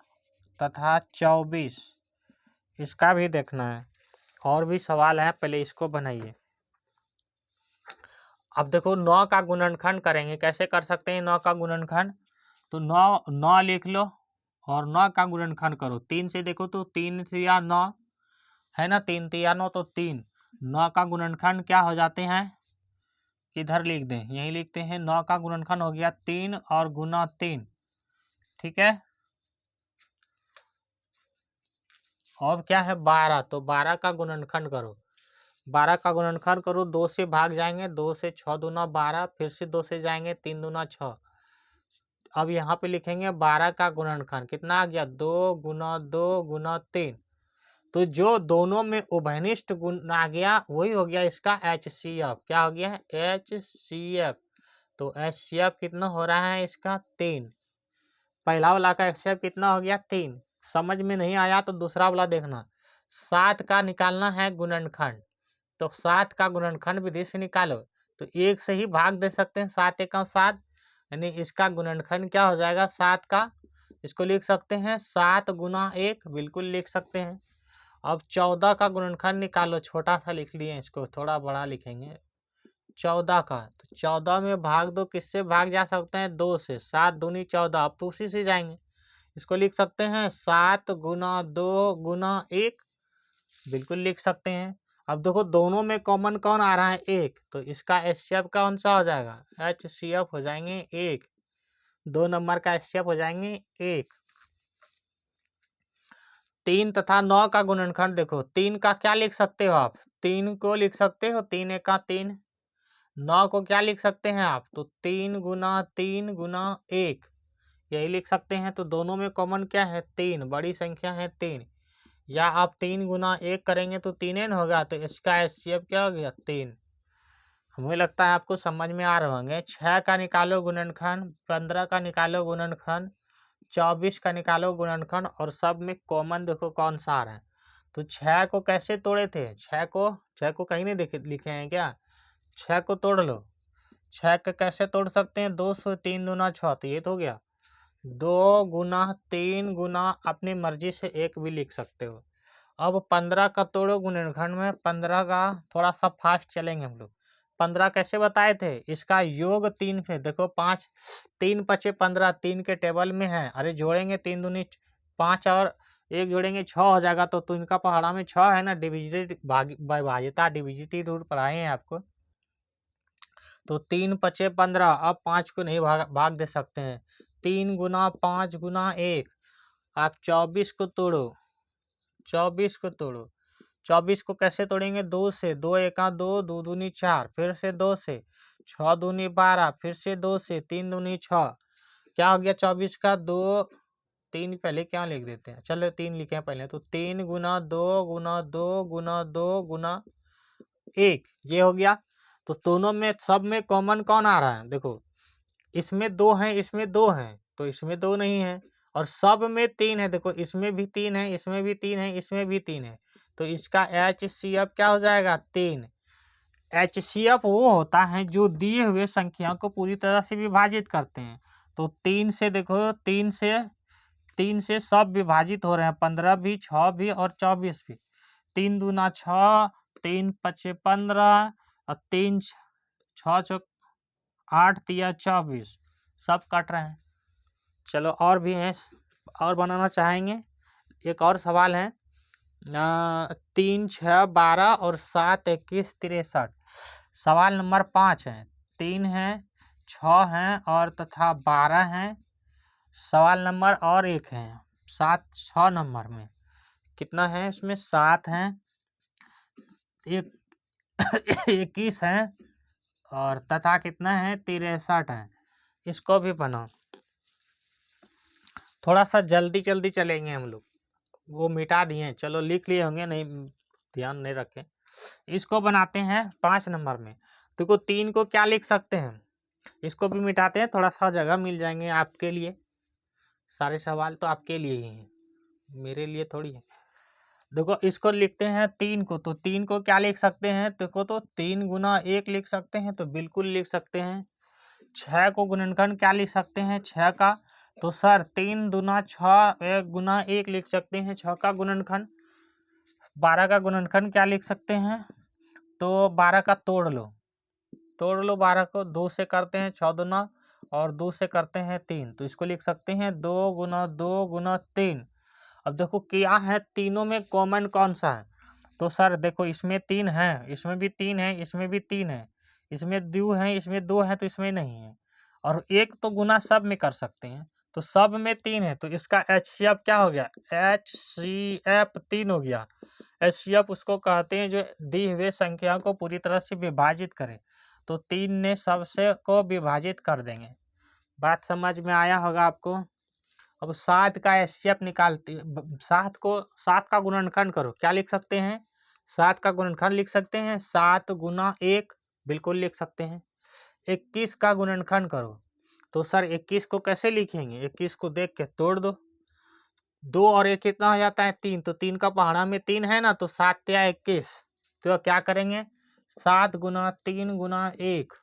तथा 24 इसका भी देखना है। और भी सवाल है, पहले इसको बनाइए। अब देखो 9 का गुणनखंड करेंगे, कैसे कर सकते हैं 9 का गुणनखंड, तो 9 लिख लो और 9 का गुणनखंड करो। 3 से देखो तो 3 या 9 है ना, 3 या 9 तो 3, 9 का गुणनखंड क्या हो जाते हैं, किधर लिख दें, यही लिखते हैं। 9 का गुणनखंड हो गया 3 और गुना 3, ठीक है। और क्या है 12, तो 12 का गुणनखंड करो, 12 का गुणनखंड करो, 2 से भाग जाएंगे, 2 से 6 दूना 12, फिर से 2 से जाएंगे, 3 दूना 6। अब यहाँ पे लिखेंगे 12 का गुणनखंड कितना आ गया, 2 गुना 2 गुना 3। तो जो दोनों में उभयनिष्ठ गुण आ गया वही हो गया इसका HCF। क्या हो गया है HCF। तो HCF कितना हो रहा है इसका 3। पहला वाला का HCF कितना हो गया 3। समझ में नहीं आया तो दूसरा वाला देखना। 7 का निकालना है गुणनखंड, तो 7 का गुणनखंड विधि से निकालो, तो 1 से ही भाग दे सकते हैं, 7 एकम 7, यानी इसका गुणनखंड क्या हो जाएगा 7 का, इसको लिख सकते हैं 7 गुना 1, बिल्कुल लिख सकते हैं। अब 14 का गुणनखंड निकालो, छोटा सा लिख लिए, इसको थोड़ा बड़ा लिखेंगे 14 का, तो 14 में भाग दो, किससे भाग जा सकते हैं 2 से, 7 दूनी 14, अब तो उसी से जाएंगे, इसको लिख सकते हैं 7 गुना 2 गुना 1, बिल्कुल लिख सकते हैं। अब देखो दोनों में कॉमन कौन आ रहा है 1, तो इसका HCF कौन सा हो जाएगा HCF हो जाएंगे 1, 2 नंबर का HCF हो जाएंगे 1। 3 तथा 9 का गुणनखंड देखो, 3 का क्या लिख सकते हो आप, 3 को लिख सकते हो 3 एका 3, 9 को क्या लिख सकते हैं आप, तो 3 गुना 1, यही लिख सकते हैं। तो दोनों में कॉमन क्या है 3, बड़ी संख्या है 3, या आप 3 गुना 1 करेंगे तो 3 न होगा, तो इसका HCF क्या हो गया 3। हमें लगता है आपको समझ में आ रहे होंगे। 6 का निकालो गुणनखंड, 15 का निकालो गुणनखंड, 24 का निकालो गुणनखंड, और सब में कॉमन देखो कौन सा आ रहा है। तो 6 को कैसे तोड़े थे, 6 को कहीं नहीं लिखे हैं क्या, 6 को तोड़ लो। 6 को कैसे तोड़ सकते हैं, 2 से 3 दूना 6, तो ये तो हो गया 2 गुना 3 गुना अपनी मर्जी से 1 भी लिख सकते हो। अब 15 का तोड़ो गुणनखंड में, 15 का थोड़ा सा फास्ट चलेंगे हम लोग, 15 कैसे बताए थे? इसका योग 3 पे देखो 5, 3 पचे 15, 3 के टेबल में है। अरे जोड़ेंगे 3 दूनी 5 और 1 जोड़ेंगे 6 हो जाएगा। तो इनका पहाड़ा में 6 है ना, डिविजिटेड विभाज्यता डिविजिटी रूल पढ़ाए हैं आपको। तो 3 पचे 15, अब 5 को नहीं भाग दे सकते हैं। 3 गुना 5 गुना 1, आप 24 को तोड़ो, 24 को तोड़ो। 24 को कैसे तोड़ेंगे? 2 से, 2 एका 2, 2 दूनी 4, फिर से 2 से, 6 दूनी 12, फिर से 2 से, 3 दूनी 6। क्या हो गया 24 का? 2, 3 पहले क्या लिख देते हैं, चलो 3 लिखे पहले। तो 3 गुना 2 गुना 2 गुना 2 गुना 1, ये हो गया। तो दोनों में सब में कॉमन कौन आ रहा है? देखो इसमें 2 है, इसमें 2 है, तो इसमें 2 नहीं है। और सब में 3 है, देखो इसमें भी 3 है, इसमें भी 3 है, इसमें भी 3 है। तो इसका HCF क्या हो जाएगा? 3। HCF वो होता है जो दिए हुए संख्या को पूरी तरह से विभाजित करते हैं। तो 3 से देखो, 3 से सब विभाजित हो रहे हैं, 15 भी, 6 भी और 24 भी। 3 दूना 6, 3 पचे 15 और 3 6 चौक 8 तिया 24, सब कट रहे हैं। चलो और भी हैं, और बनाना चाहेंगे। एक और सवाल है, 3 6 12 और 7 21 63। सवाल नंबर 5 है, 3 है, 6 है और तथा 12 है। सवाल नंबर और 1 है, 7 6 नंबर में कितना है? इसमें 7 है, 21 है और तथा कितना है? 63 है। इसको भी बनाओ। थोड़ा सा जल्दी जल्दी चलेंगे हम लोग, वो मिटा दिए, चलो लिख लिए होंगे, नहीं ध्यान नहीं रखें। इसको बनाते हैं 5 नंबर में। देखो 3 को क्या लिख सकते हैं? इसको भी मिटाते हैं, थोड़ा सा जगह मिल जाएंगे आपके लिए। सारे सवाल तो आपके लिए ही हैं, मेरे लिए थोड़ी है। देखो इसको लिखते हैं 3 को, तो 3 को क्या लिख सकते हैं? देखो तो 3 गुना 1 लिख सकते हैं, तो बिल्कुल लिख सकते हैं। 6 को गुणनखंड क्या लिख सकते हैं? 6 का, तो सर 3 दूना 6, 1 गुना 1 लिख सकते हैं 6 का गुणनखंड। 12 का गुणनखंड क्या लिख सकते हैं? तो 12 का तोड़ लो, 12 को 2 से करते हैं 6 दूना और 2 से करते हैं 3, तो इसको लिख सकते हैं 2 गुना 2 गुना 3। अब देखो क्या है, तीनों में कॉमन कौन सा है? तो सर देखो इसमें 3 है, इसमें भी 3 है, इसमें भी 3 है, इसमें 2 है, इसमें 2 है, तो इसमें नहीं है। और एक तो गुना सब में कर सकते हैं, तो सब में 3 है, तो इसका HCF क्या हो गया? HCF 3 हो गया। HCF उसको कहते हैं जो दी हुए संख्या को पूरी तरह से विभाजित करे। तो 3 ने सबसे को विभाजित कर देंगे। बात समझ में आया होगा आपको। अब 7 का HCF निकालते, 7 का गुणनखंड करो, क्या लिख सकते हैं? 7 का गुणनखंड लिख सकते हैं 7 गुना 1, बिल्कुल लिख सकते हैं। 21 का गुणनखंड करो, तो सर 21 को कैसे लिखेंगे? 21 को देख के तोड़ दो, 2 और 1 कितना हो जाता है? 3, तो 3 का पहाड़ा में 3 है ना, तो 7 या 21। तो क्या करेंगे? 7 गुना 3 गुना 1,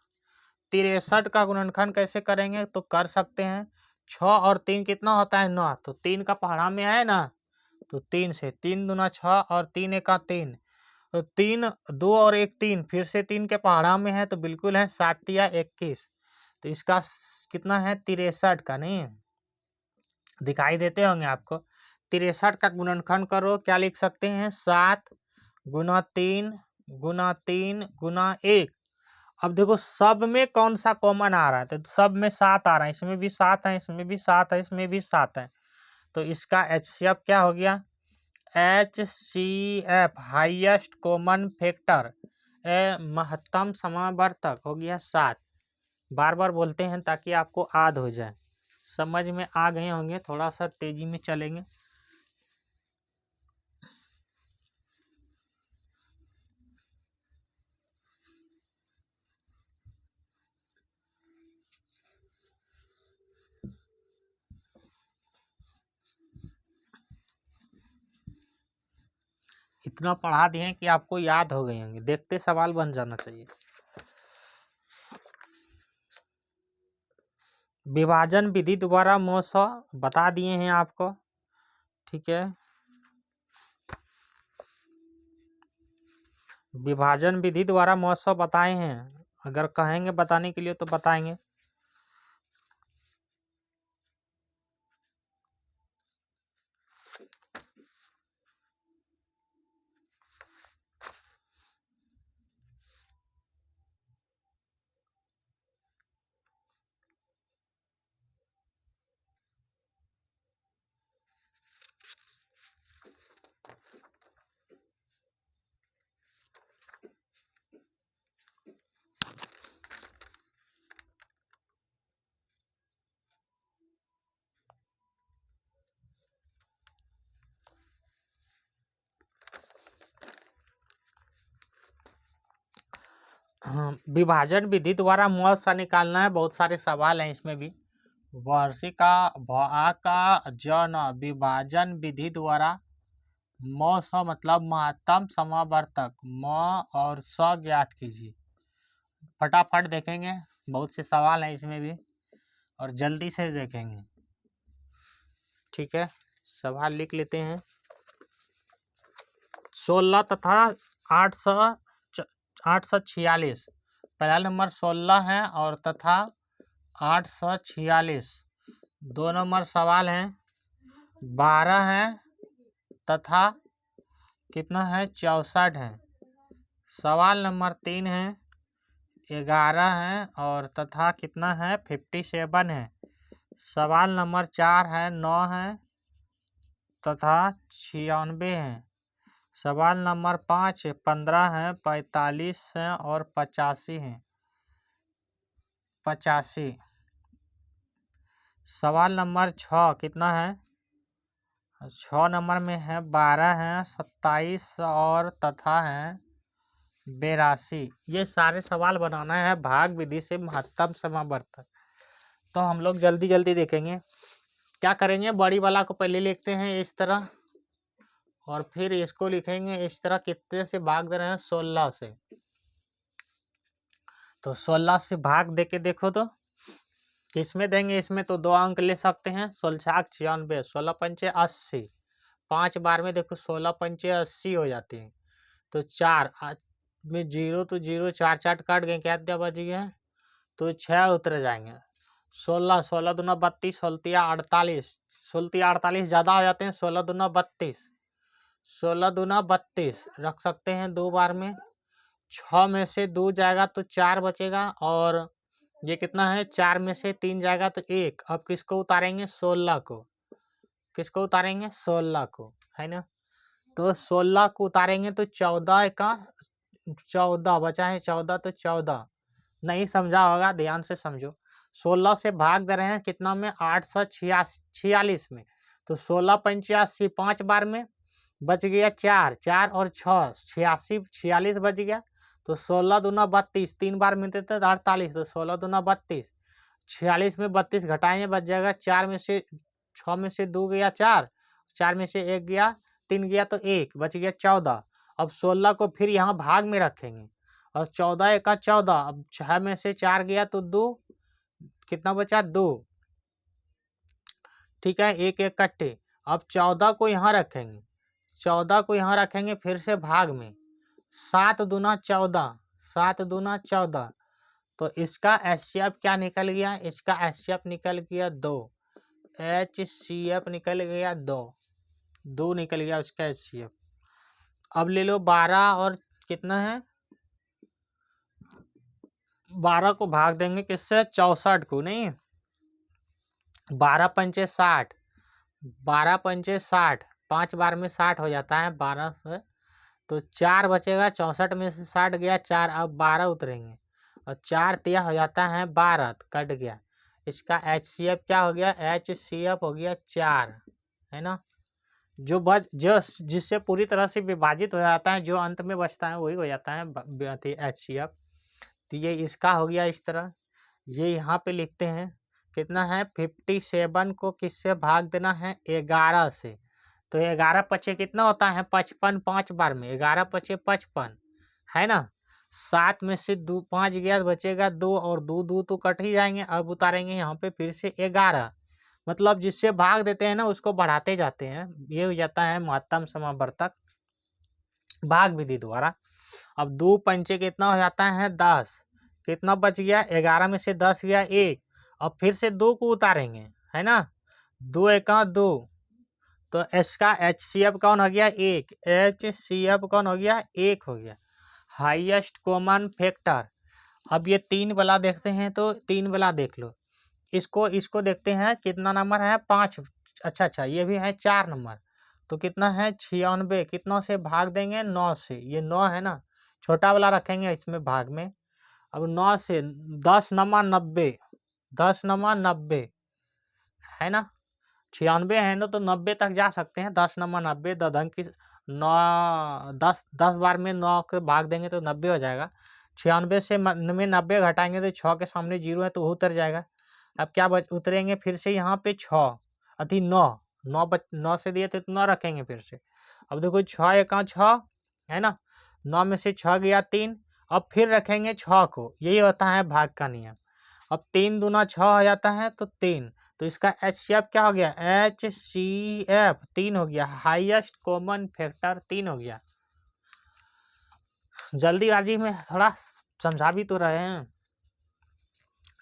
63 का गुणनखंड कैसे करेंगे? तो कर सकते हैं 6 और 3 कितना होता है? 9, तो 3 का पहाड़ा में है ना, तो 3 से, 3 दूना 6 और 3 एका 3, तो 3 2 और 1 3, फिर से 3 के पहाड़ा में है, तो बिल्कुल है 7 या 21। तो इसका कितना है? 63 का, नहीं दिखाई देते होंगे आपको। 63 का गुणनखंड करो, क्या लिख सकते हैं? 7 गुना 3 गुना 3 गुना 1। अब देखो सब में कौन सा कॉमन आ रहा है? तो सब में 7 आ रहा है, इसमें भी 7 है, इसमें भी 7 है, इसमें भी 7 है। तो इसका HCF क्या हो गया? HCF हाईएस्ट कॉमन फैक्टर, महत्तम समावर्तक हो गया 7। बार बार बोलते हैं ताकि आपको याद हो जाए। समझ में आ गए होंगे, थोड़ा सा तेजी में चलेंगे। इतना पढ़ा दिए कि आपको याद हो गए होंगे, देखते सवाल बन जाना चाहिए। विभाजन विधि द्वारा मौसा बता दिए हैं आपको, ठीक है। विभाजन विधि द्वारा मौसा बताए हैं, अगर कहेंगे बताने के लिए तो बताएंगे। विभाजन विधि द्वारा मौसा निकालना है। बहुत सारे सवाल हैं इसमें भी। वार्षिका भा का जन विभाजन विधि द्वारा मौस मतलब महत्तम समावर्तक म और स ज्ञात कीजिए। फटाफट देखेंगे, बहुत से सवाल हैं इसमें भी और जल्दी से देखेंगे। ठीक है, सवाल लिख लेते हैं। 16 तथा 846। पहला नंबर 16 है और तथा 846। 2 नंबर सवाल है 12 है तथा कितना है 64 है। सवाल नंबर 3 है 11 है और तथा कितना है 57 है। सवाल नंबर 4 है 9 है तथा 96 है। सवाल नंबर 5 15 है 45 है और 85 है 85। सवाल नंबर 6 कितना है 6 नंबर में है 12 है 27 और तथा है 82। ये सारे सवाल बनाना है भाग विधि से महत्तम समावर्तक। तो हम लोग जल्दी जल्दी देखेंगे। क्या करेंगे, बड़ी वाला को पहले लिखते हैं इस तरह और फिर इसको लिखेंगे इस तरह। कितने से भाग दे रहे हैं 16 से। तो 16 से भाग दे के देखो तो किसमें देंगे। इसमें तो 2 अंक ले सकते हैं। 16 96 16 पंचे 80। 5 बार में देखो 16 पंचे 80 हो जाती है। तो 4 में 0 तो 0 4 4 काट गए, क्या दिया बच गया तो 6 उतर जाएंगे। 16 16 दूना 32 16 48 16 48 ज़्यादा हो जाते हैं। 16 दूना 32 16 दूना 32 रख सकते हैं 2 बार में। 6 में से 2 जाएगा तो 4 बचेगा और ये कितना है 4 में से 3 जाएगा तो 1। अब किसको उतारेंगे 16 को। किसको उतारेंगे 16 को, है ना। तो 16 को उतारेंगे तो 14 का 14 बचा है। 14 तो 14 नहीं समझा होगा, ध्यान से समझो। 16 से भाग दे रहे हैं कितना में 846 में। तो 16 85 5 बार में बच गया 4 4 और 6 86 46 बच गया। तो 16 दूना 32 3 बार मिलते थे 48। तो 16 दूना 32 46 में 32 घटाएंगे बच जाएगा 4 में से 6 में से 2 गया 4 4 में से 1 गया 3 गया तो 1 बच गया 14। अब 16 को फिर यहाँ भाग में रखेंगे और 14 एका 14। अब 6 में से 4 गया तो 2 कितना बचा 2। ठीक है, 1 1 कट्टे। अब 14 को यहाँ रखेंगे। 14 को यहाँ रखेंगे फिर से भाग में। 7 दूना 14 7 दूना 14। तो इसका HCF क्या निकल गया, इसका HCF निकल गया 2। HCF निकल गया 2 निकल गया उसका HCF। अब ले लो 12 और कितना है 12 को भाग देंगे किससे 64 को। नहीं 12 पंचे 60 12 पंचे 60 5 बार में 60 हो जाता है 12 से। तो 4 बचेगा 64 में से 60 गया 4। अब 12 उतरेंगे और 4 तिया हो जाता है 12 कट गया। इसका HCF क्या हो गया HCF हो गया 4, है ना। जो जिससे पूरी तरह से विभाजित हो जाता है, जो अंत में बचता है वही हो जाता है HCF। तो ये इसका हो गया इस तरह। ये यहाँ पे लिखते हैं कितना है 57 को किससे भाग देना है 11 से। तो 11 पचे कितना होता है 55 5 बार में 11 पचे 55, है ना। 7 में से 2 5 गया बचेगा 2 और 2 2 तो कट ही जाएंगे। अब उतारेंगे यहाँ पे फिर से 11। मतलब जिससे भाग देते हैं ना उसको बढ़ाते जाते हैं। ये हो जाता है महत्तम समावर्तक भाग विधि द्वारा। अब 2 पंचे कितना हो जाता है 10 कितना बच गया, 11 में से 10 गया 1, और फिर से 2 को उतारेंगे, है ना, 2 एका 2, तो इसका HCF कौन हो गया 1, HCF कौन हो गया 1 हो गया, हाईएस्ट कॉमन फैक्टर। अब ये 3 वाला देखते हैं, तो 3 वाला देख लो, इसको देखते हैं कितना नंबर है 5, अच्छा ये भी है 4 नंबर, तो कितना है 96, कितना से भाग देंगे 9 से, ये 9 है ना, छोटा वाला रखेंगे इसमें भाग में। अब 9 से 10 नंबर 90, 10 नंबर 90 है ना, 96 है ना, तो 90 तक जा सकते हैं, 10 नंबर 90, दधन की 9, 10 बार में 9 के भाग देंगे तो 90 हो जाएगा। 96 से में 90 घटाएंगे तो 6 के सामने 0 है तो वो उतर जाएगा। अब क्या उतरेंगे फिर से यहाँ पे 6 अति 9, 9 से दिए थे तो 9 रखेंगे फिर से। अब देखो 6 एका 6 है ना, 9 में से 6 गया 3, अब फिर रखेंगे 6 को, यही होता है भाग का नियम। अब 3 दूना 6 हो जाता है तो 3, तो इसका HCF क्या हो गया, HCF 3 हो गया, हाईएस्ट कॉमन फैक्टर 3 हो गया। जल्दीबाजी में थोड़ा समझा भी तो रहे हैं,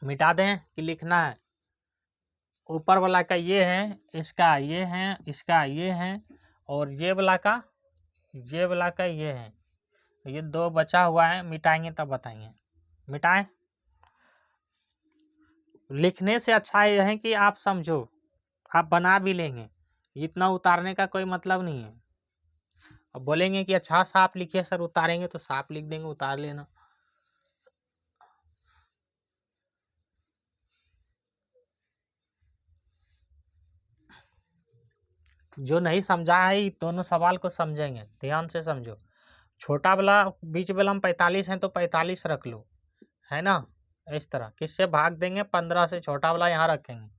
मिटा दें कि लिखना है। ऊपर वाला का ये है, इसका ये है, इसका ये है, और ये वाला का ये है, ये 2 बचा हुआ है, मिटाएंगे तब बताएंगे। मिटाएं, लिखने से अच्छा ये है कि आप समझो, आप बना भी लेंगे, इतना उतारने का कोई मतलब नहीं है। अब बोलेंगे कि अच्छा साफ लिखिए सर, उतारेंगे तो साफ लिख देंगे, उतार लेना। जो नहीं समझा है दोनों सवाल को समझेंगे, ध्यान से समझो। छोटा वाला बीच वाला में 45 है तो 45 रख लो, है ना, इस तरह किससे भाग देंगे, 15 से, छोटा वाला यहाँ रखेंगे।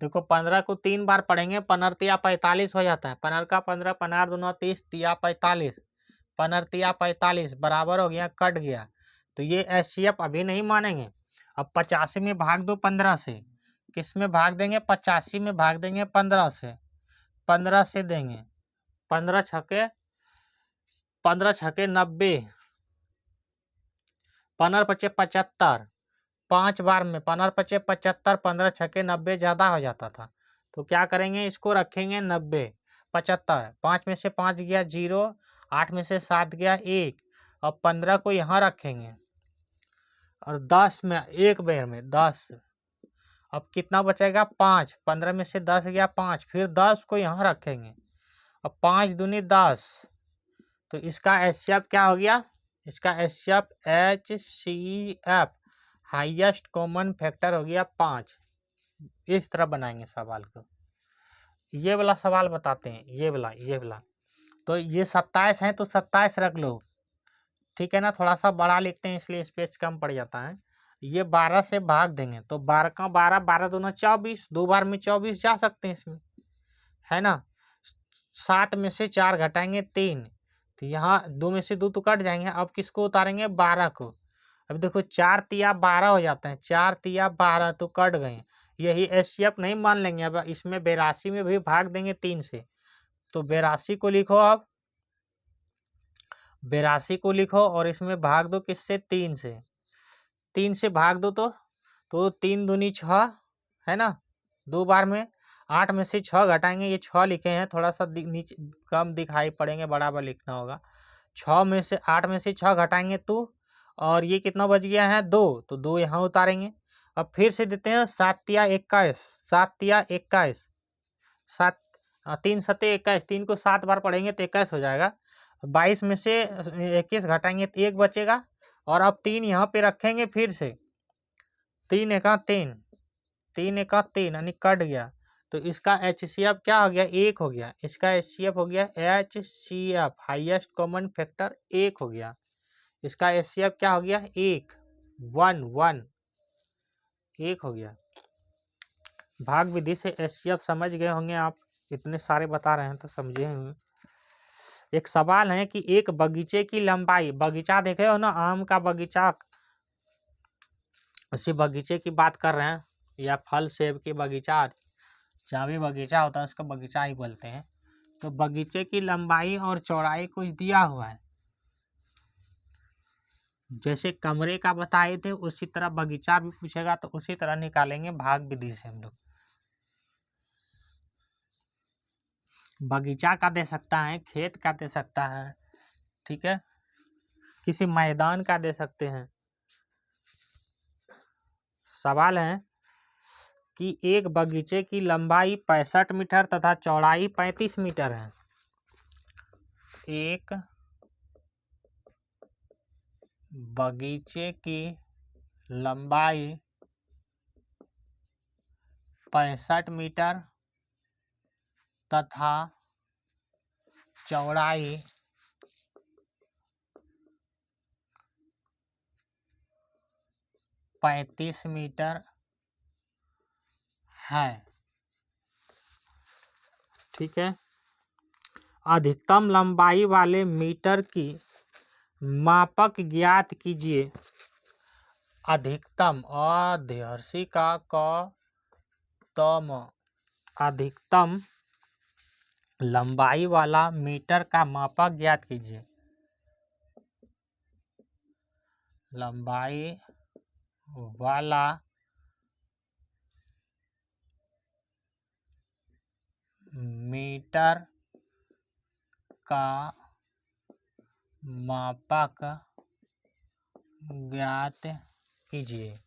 देखो 15 को 3 बार पढ़ेंगे, 15 तिया 45 हो जाता है, 15 का 15, 15 दूना 30, तिया 45, 15 तिया 45 बराबर हो गया, कट गया। तो ये HCF अभी नहीं मानेंगे। अब 85 में भाग दो 15 से, किस में भाग देंगे, 85 में भाग देंगे 15 से, 15 से देंगे, 15 छके 90, 15 पचे 75, 5 बार में 15 पचे 75, 15 छके 90 ज़्यादा हो जाता था, तो क्या करेंगे, इसको रखेंगे 90, 75, 5 में से 5 गया 0, 8 में से 7 गया 1, और 15 को यहाँ रखेंगे, और 10 में एक बार में 10, अब कितना बचेगा 5, 15 में से 10 गया 5, फिर 10 को यहाँ रखेंगे, अब 5 दूनी 10, तो इसका HCF क्या हो गया, इसका HCF HCF highest common factor हो गया 5। इस तरह बनाएंगे सवाल को। ये वाला सवाल बताते हैं, ये वाला तो ये 27 है तो 27 रख लो, ठीक है ना, थोड़ा सा बड़ा लिखते हैं इसलिए स्पेस कम पड़ जाता है। ये 12 से भाग देंगे तो 12 का 12, 12 दूना 24, 2 बार में 24 जा सकते हैं इसमें, है ना। 7 में से 4 घटाएंगे 3, तो यहाँ 2 में से 2 तो कट जाएंगे। अब किसको उतारेंगे, 12 को। अब देखो 4 तिया 12 हो जाते हैं, 4 तिया 12 तो कट गए, यही HCF नहीं मान लेंगे। अब इसमें 82 में भी भाग देंगे 3 से, तो 82 को लिखो, अब 82 को लिखो और इसमें भाग दो किससे, 3 से, 3 से भाग दो तो 3 दूनी 6 है ना, 2 बार में 8 में से 6 घटाएंगे, ये 6 लिखे हैं, थोड़ा सा नीचे कम दिखाई पड़ेंगे, बराबर लिखना होगा। 6 में से 8 में से 6 घटाएंगे तो, और ये कितना बच गया है 2, तो 2 यहाँ उतारेंगे। अब फिर से देते हैं 7 तिया 21, 7 तिया 21, 7 3 सते 21, 3 को 7 बार पढ़ेंगे तो 21 हो जाएगा। 22 में से 21 घटाएंगे तो 1 बचेगा, और अब 3 यहाँ पे रखेंगे फिर से, 3 एका 3, 3 एका 3 यानी कट गया, तो इसका HCF क्या हो गया, 1 हो गया। इसका HCF हो गया HCF हाईएस्ट कॉमन फैक्टर 1 हो गया। इसका HCF क्या हो गया, 1, 1 हो गया। भाग विधि से HCF समझ गए होंगे आप, इतने सारे बता रहे हैं तो समझे होंगे। एक सवाल है कि एक बगीचे की लंबाई, बगीचा देखे हो ना, आम का बगीचा, उसी बगीचे की बात कर रहे हैं, या फल सेब की बगीचा, जहाँ भी बगीचा होता है उसको बगीचा ही बोलते हैं। तो बगीचे की लंबाई और चौड़ाई कुछ दिया हुआ है, जैसे कमरे का बताए थे उसी तरह बगीचा भी पूछेगा तो उसी तरह निकालेंगे भाग विधि से हम लोग। बगीचा का दे सकता है, खेत का दे सकता है, ठीक है, किसी मैदान का दे सकते हैं। सवाल है कि एक बगीचे की लंबाई 65 मीटर तथा चौड़ाई 35 मीटर है। एक बगीचे की लंबाई 65 मीटर तथा चौड़ाई 35 मीटर है, ठीक है। अधिकतम लंबाई वाले मीटर की मापक ज्ञात कीजिए। अधिकतम अध्यर्षी का तम अधिकतम लंबाई वाला मीटर का मापक ज्ञात कीजिए। लंबाई वाला मीटर का मापक ज्ञात कीजिए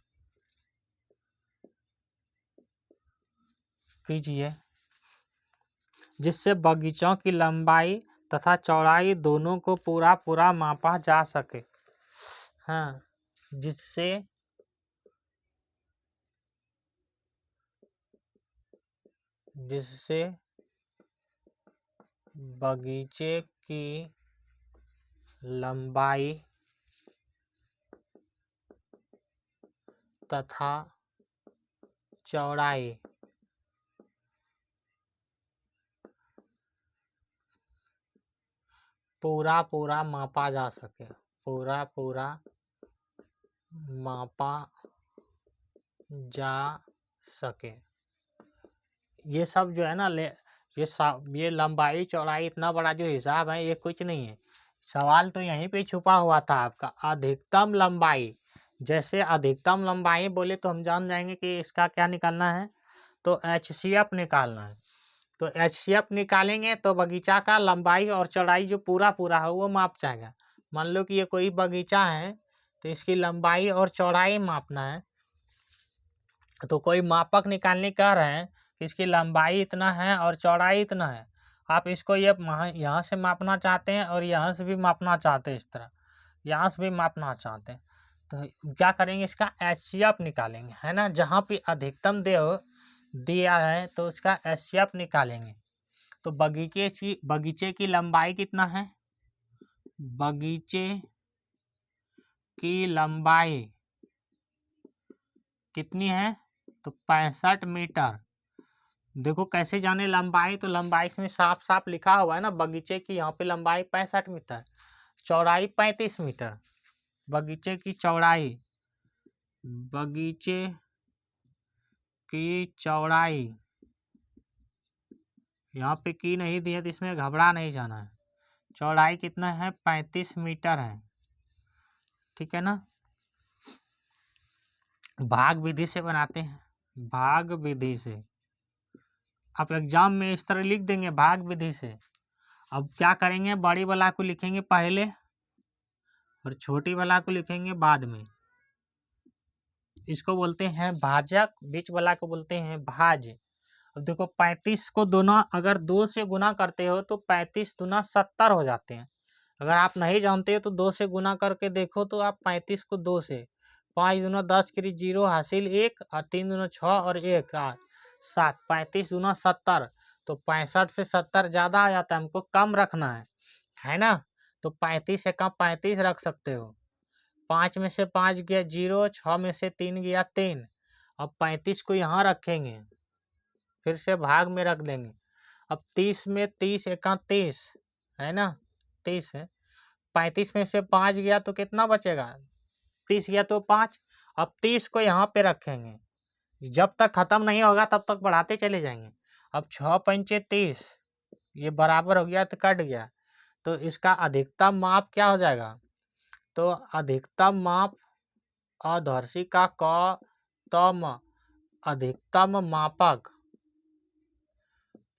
जिससे बगीचों की लंबाई तथा चौड़ाई दोनों को पूरा मापा जा सके। हाँ, जिससे बगीचे की लंबाई तथा चौड़ाई पूरा मापा जा सके, पूरा मापा जा सके। ये सब जो है ना ये लंबाई चौड़ाई इतना बड़ा जो हिसाब है ये कुछ नहीं है। सवाल तो यहीं पे छुपा हुआ था आपका। अधिकतम लंबाई, जैसे अधिकतम लंबाई बोले तो हम जान जाएंगे कि इसका क्या निकालना है, तो HCF निकालना है। तो HCF निकालेंगे तो बगीचा का लंबाई और चौड़ाई जो पूरा है वो माप जाएगा। मान लो कि ये कोई बगीचा है तो इसकी लंबाई और चौड़ाई मापना है, तो कोई मापक निकालने कह रहे हैं कि इसकी लंबाई इतना है और चौड़ाई इतना है। आप इसको ये यहाँ से मापना चाहते हैं और यहाँ से भी मापना चाहते हैं, इस तरह यहाँ से भी मापना चाहते हैं, तो क्या करेंगे, इसका HCF निकालेंगे, है ना। जहाँ पे अधिकतम दिया है तो उसका HCF निकालेंगे। तो बगीचे की लंबाई कितना है, बगीचे की लंबाई कितनी है, तो 65 मीटर। देखो कैसे जाने लंबाई, तो लंबाई इसमें साफ साफ लिखा हुआ है ना, बगीचे की यहाँ पे लंबाई 65 मीटर, चौड़ाई 35 मीटर। बगीचे की चौड़ाई यहाँ पे की नहीं दी है तो इसमें घबरा नहीं जाना है। चौड़ाई कितना है, 35 मीटर है, ठीक है ना। भाग विधि से बनाते हैं, भाग विधि से आप एग्जाम में इस तरह लिख देंगे, भाग विधि से। अब क्या करेंगे, बड़ी वाला को लिखेंगे पहले और छोटी वाला को लिखेंगे बाद में। इसको बोलते हैं भाजक, बीच वाला को बोलते हैं भाज। अब देखो 35 को दोनों अगर 2 से गुना करते हो तो 35 दूना 70 हो जाते हैं। अगर आप नहीं जानते हो तो 2 से गुना करके देखो तो आप 35 को 2 से, 5 दूना 10 करी 0 हासिल 1 और 3 दूना 6 और 1 8 7, 35 दूना 70, तो 65 से 70 ज़्यादा आ जाता है, हमको कम रखना है ना। तो 35 से कम 35 रख सकते हो। 5 में से 5 गया 0, 6 में से 3 गया 3। अब 35 को यहाँ रखेंगे, फिर से भाग में रख देंगे। अब 30 में 30 एका 30 है ना, 30 है। 35 में से 5 गया तो कितना बचेगा, 30 गया तो 5। अब 30 को यहाँ पे रखेंगे, जब तक खत्म नहीं होगा तब तक बढ़ाते चले जाएंगे। अब 6 पंचे 30, ये बराबर हो गया तो कट गया, तो इसका अधिकतम माप क्या हो जाएगा, तो अधिकतम माप अधर्षिका क तम अधिकतम मापक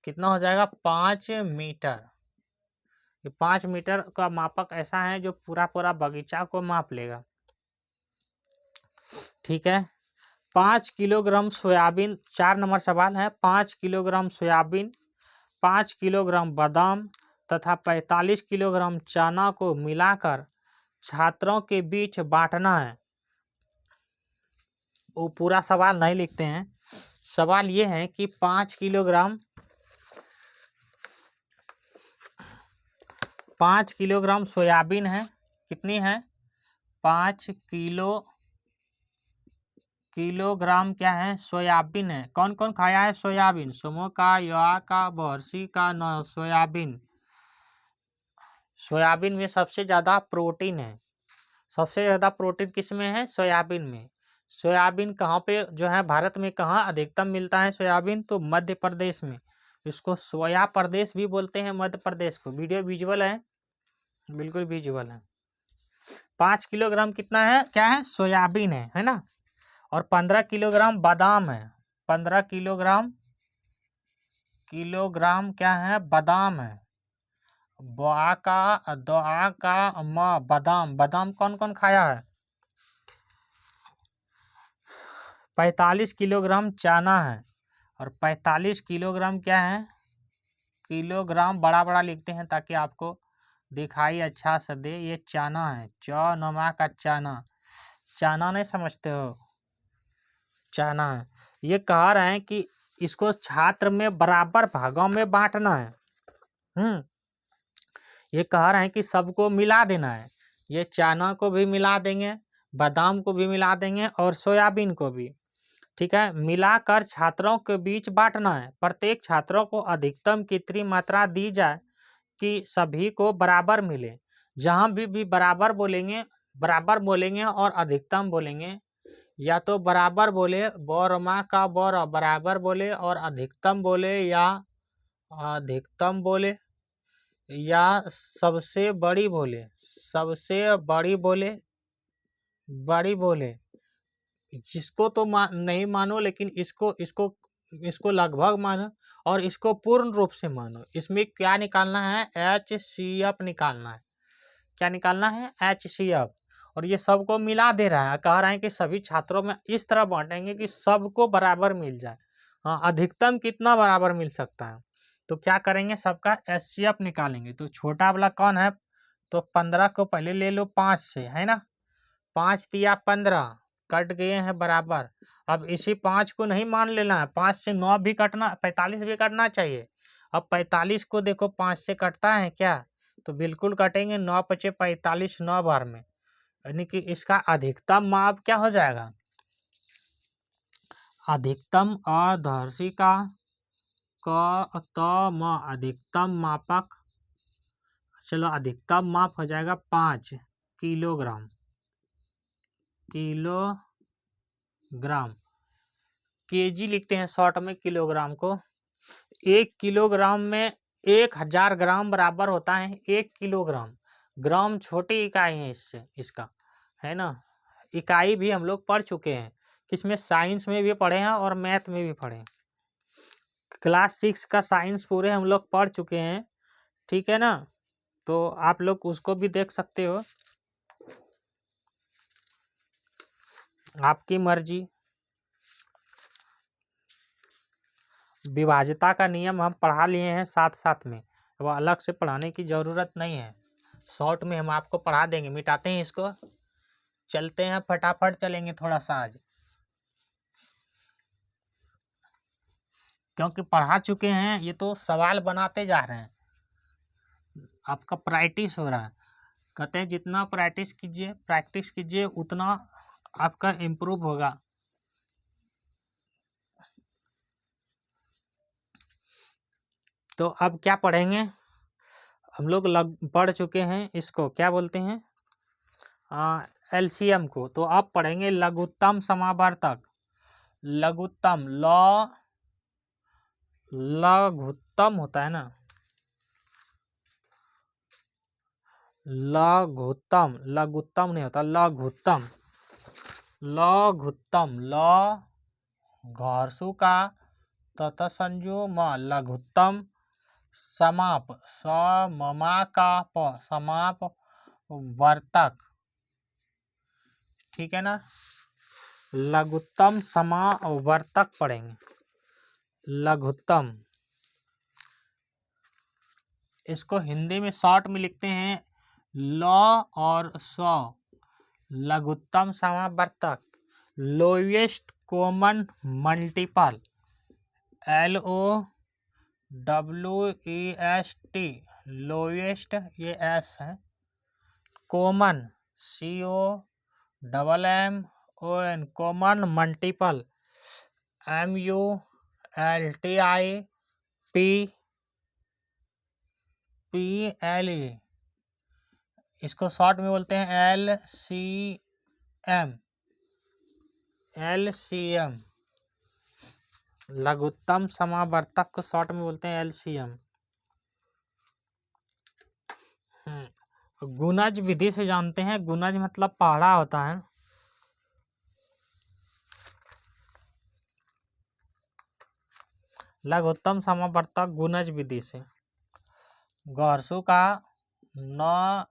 कितना हो जाएगा 5 मीटर। ये 5 मीटर का मापक ऐसा है जो पूरा पूरा बगीचा को माप लेगा। ठीक है। 5 किलोग्राम सोयाबीन, 4 नंबर सवाल है। 5 किलोग्राम सोयाबीन, 5 किलोग्राम बादाम तथा 45 किलोग्राम चना को मिलाकर छात्रों के बीच बांटना है। वो पूरा सवाल नहीं लिखते हैं। सवाल ये है कि 5 किलोग्राम सोयाबीन है। कितनी है? 5 किलोग्राम क्या है? सोयाबीन है। कौन कौन खाया है सोयाबीन? सुमो का, युवा का, बहर्षी का, न सोयाबीन। सोयाबीन में सबसे ज़्यादा प्रोटीन है। सबसे ज़्यादा प्रोटीन किस में है? सोयाबीन में। सोयाबीन कहाँ पे जो है भारत में कहाँ अधिकतम मिलता है सोयाबीन? तो मध्य प्रदेश में। इसको सोया प्रदेश भी बोलते हैं, मध्य प्रदेश को। वीडियो विजुअल है, बिल्कुल विजुअल है। 5 किलोग्राम कितना है? क्या है? सोयाबीन है ना। और 15 किलोग्राम बादाम है। 15 किलोग्राम क्या है? बादाम है। बादाम। बादाम कौन कौन खाया है? 45 किलोग्राम चना है। और 45 किलोग्राम क्या है? किलोग्राम बड़ा बड़ा लिखते हैं ताकि आपको दिखाई अच्छा से दे। ये चना है, चौनमा का चना। चना नहीं समझते हो? चना है। ये कह रहे हैं कि इसको छात्र में बराबर भागों में बांटना है। ये कह रहे हैं कि सबको मिला देना है। ये चना को भी मिला देंगे, बादाम को भी मिला देंगे और सोयाबीन को भी। ठीक है। मिलाकर छात्रों के बीच बांटना है। प्रत्येक छात्रों को अधिकतम कितनी मात्रा दी जाए कि सभी को बराबर मिले। जहाँ भी बराबर बोलेंगे और अधिकतम बोलेंगे, या तो बराबर बोले, बौरमा का बौर बराबर बोले और अधिकतम बोले, या अधिकतम बोले, या सबसे बड़ी बोले, सबसे बड़ी बोले। जिसको तो नहीं मानो, लेकिन इसको लगभग मानो और इसको पूर्ण रूप से मानो। इसमें क्या निकालना है? HCF निकालना है। क्या निकालना है? HCF। और ये सबको मिला दे रहा है। कह रहे हैं कि सभी छात्रों में इस तरह बांटेंगे कि सबको बराबर मिल जाए। हाँ, अधिकतम कितना बराबर मिल सकता है? तो क्या करेंगे? सबका HCF निकालेंगे। तो छोटा वाला कौन है? तो 15 को पहले ले लो 5 से, है ना। 5 तिया 15 कट गए हैं बराबर। अब इसी 5 को नहीं मान लेना है। 5 से 9 भी कटना, 45 भी कटना चाहिए। अब 45 को देखो 5 से कटता है क्या? तो बिल्कुल कटेंगे। 9 पचे 45, 9 बार में, यानी कि इसका अधिकतम माप क्या हो जाएगा? अधिकतम अधर्षिका क तम अधिकतम मापक। चलो, अधिकतम माप हो जाएगा 5 किलोग्राम। केजी लिखते हैं शॉर्ट में किलोग्राम को। 1 किलोग्राम में 1000 ग्राम बराबर होता है 1 किलोग्राम। ग्राम छोटी इकाई है इसका, है ना। इकाई भी हम लोग पढ़ चुके हैं। किसमें? साइंस में भी पढ़े हैं और मैथ में भी पढ़े हैं। क्लास 6 का साइंस पूरे हम लोग पढ़ चुके हैं। ठीक है ना। तो आप लोग उसको भी देख सकते हो, आपकी मर्जी। विभाज्यता का नियम हम पढ़ा लिए हैं साथ साथ में, वो अलग से पढ़ाने की ज़रूरत नहीं है। शॉर्ट में हम आपको पढ़ा देंगे। मिटाते हैं इसको, चलते हैं फटाफट चलेंगे थोड़ा सा आज, क्योंकि पढ़ा चुके हैं। ये तो सवाल बनाते जा रहे हैं, आपका प्रैक्टिस हो रहा है। कहते हैं जितना प्रैक्टिस कीजिए उतना आपका इम्प्रूव होगा। तो अब क्या पढ़ेंगे? हम लोग पढ़ चुके हैं इसको, क्या बोलते हैं, LCM को। तो अब पढ़ेंगे लघुत्तम समावर्तक। लघुत्तम लघुत्तम होता है ना, लघुत्तम, लघुत्तम नहीं होता, लघुत्तम, लघुत्तम, ल घरसु का तथा संजो म, लघुत्तम, समाप, सममा का प, समाप वर्तक, ठीक है ना। लघुत्तम समावर्तक पढ़ेंगे, लघुत्तम। इसको हिंदी में शॉर्ट में लिखते हैं ल और स, लघुत्तम समावर्तक। Lowest common multiple, LOWEST, lowest ये एस है, common COMMON, common multiple, MULTIPLE, इसको शॉर्ट में बोलते हैं LCM, लघुत्तम समावर्तक को शॉर्ट में बोलते हैं LCM। गुणज विधि से जानते हैं, गुणज मतलब पहाड़ा होता है। लघुत्तम समावर्तक गुणज विधि से, गौरसु का न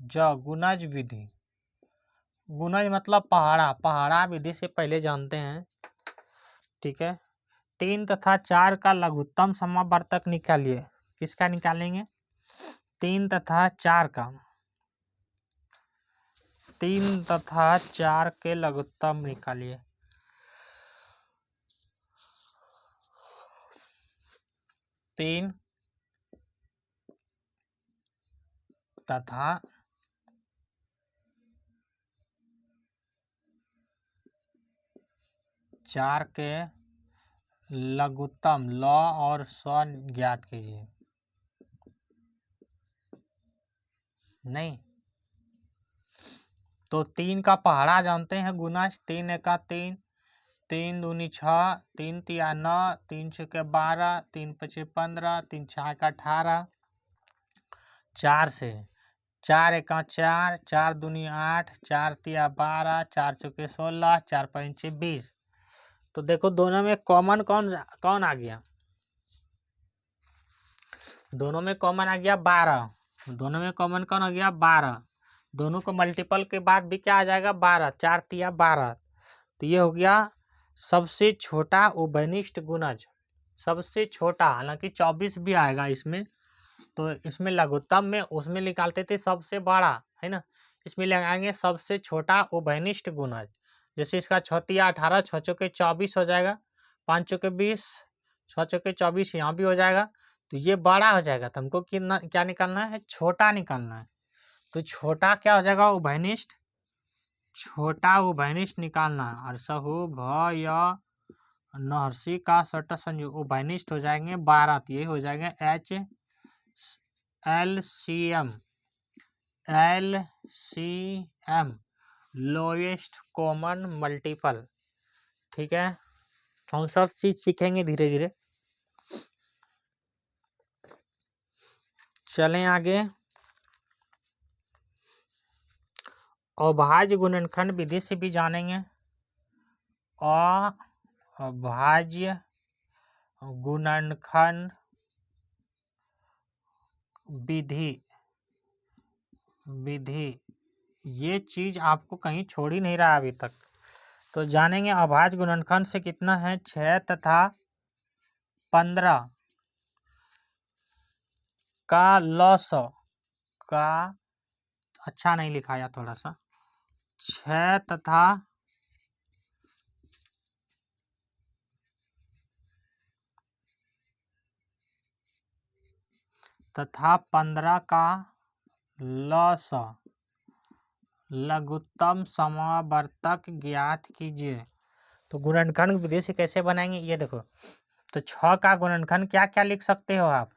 ज, गुणज विधि, गुणज मतलब पहाड़ा, पहाड़ा विधि से पहले जानते हैं, ठीक है। 3 तथा 4 का लघुत्तम समावर्तक निकालिए। किसका निकालेंगे? 3 तथा 4 का, 3 तथा 4 के लघुत्तम निकालिए। 3 तथा 4 के लघुत्तम ल और स ज्ञात कीजिए। नहीं तो 3 का पहाड़ा जानते हैं गुणज, 3 एका 3, 3 दूनी 6, 3 तिया 9, 3 छके 12, 3 पचे 15, 3 छः का 18, 4 से 4 एका 4, 4 दूनी 8, 4 तिया 12, 4 चौके 16, 4 पंचे 20। तो देखो दोनों में कॉमन कौन कौन आ गया? दोनों में कॉमन आ गया 12, दोनों में कॉमन कौन आ गया 12, दोनों को मल्टीपल के बाद भी क्या आ जाएगा 12, 4 तिया 12। तो ये हो गया सबसे छोटा उभयनिष्ठ गुणज, सबसे छोटा, हालांकि 24 भी आएगा इसमें, तो इसमें लघुत्तम में उसमें निकालते थे सबसे बड़ा, है ना, इसमें लगाएंगे सबसे छोटा उभयनिष्ठ गुणज। जैसे इसका 6 तिया 18, 6 चौके 24 हो जाएगा, 5 चौके 20, 6 चौके 24 यहाँ भी हो जाएगा, तो ये बड़ा हो जाएगा। तो हमको क्या निकालना है? छोटा निकालना है। तो छोटा क्या हो जाएगा? उभयनिष्ठ, छोटा उभयनिष्ठ निकालना है। और सहु भ य नहर्सी का सट्टा संयोग उभयनिष्ठ हो जाएंगे 12, तो ये हो जाएगा LCM, लोएस्ट कॉमन मल्टीपल, ठीक है। हम सब चीज सीखेंगे धीरे धीरे। चलें आगे। अभाज्य गुणनखंड विधि से भी जानेंगे। अभाज्य गुणनखंड विधि, ये चीज आपको कहीं छोड़ ही नहीं रहा अभी तक। तो जानेंगे अभाज्य गुणनखंड से कितना है 6 तथा 15 का लॉस का, अच्छा नहीं लिखाया थोड़ा सा, 6 तथा 15 का लॉस लघुत्तम समावर्तक ज्ञात कीजिए। तो गुणनखंड विधि से कैसे बनाएंगे ये देखो। तो 6 का गुणनखंड क्या क्या लिख सकते हो आप?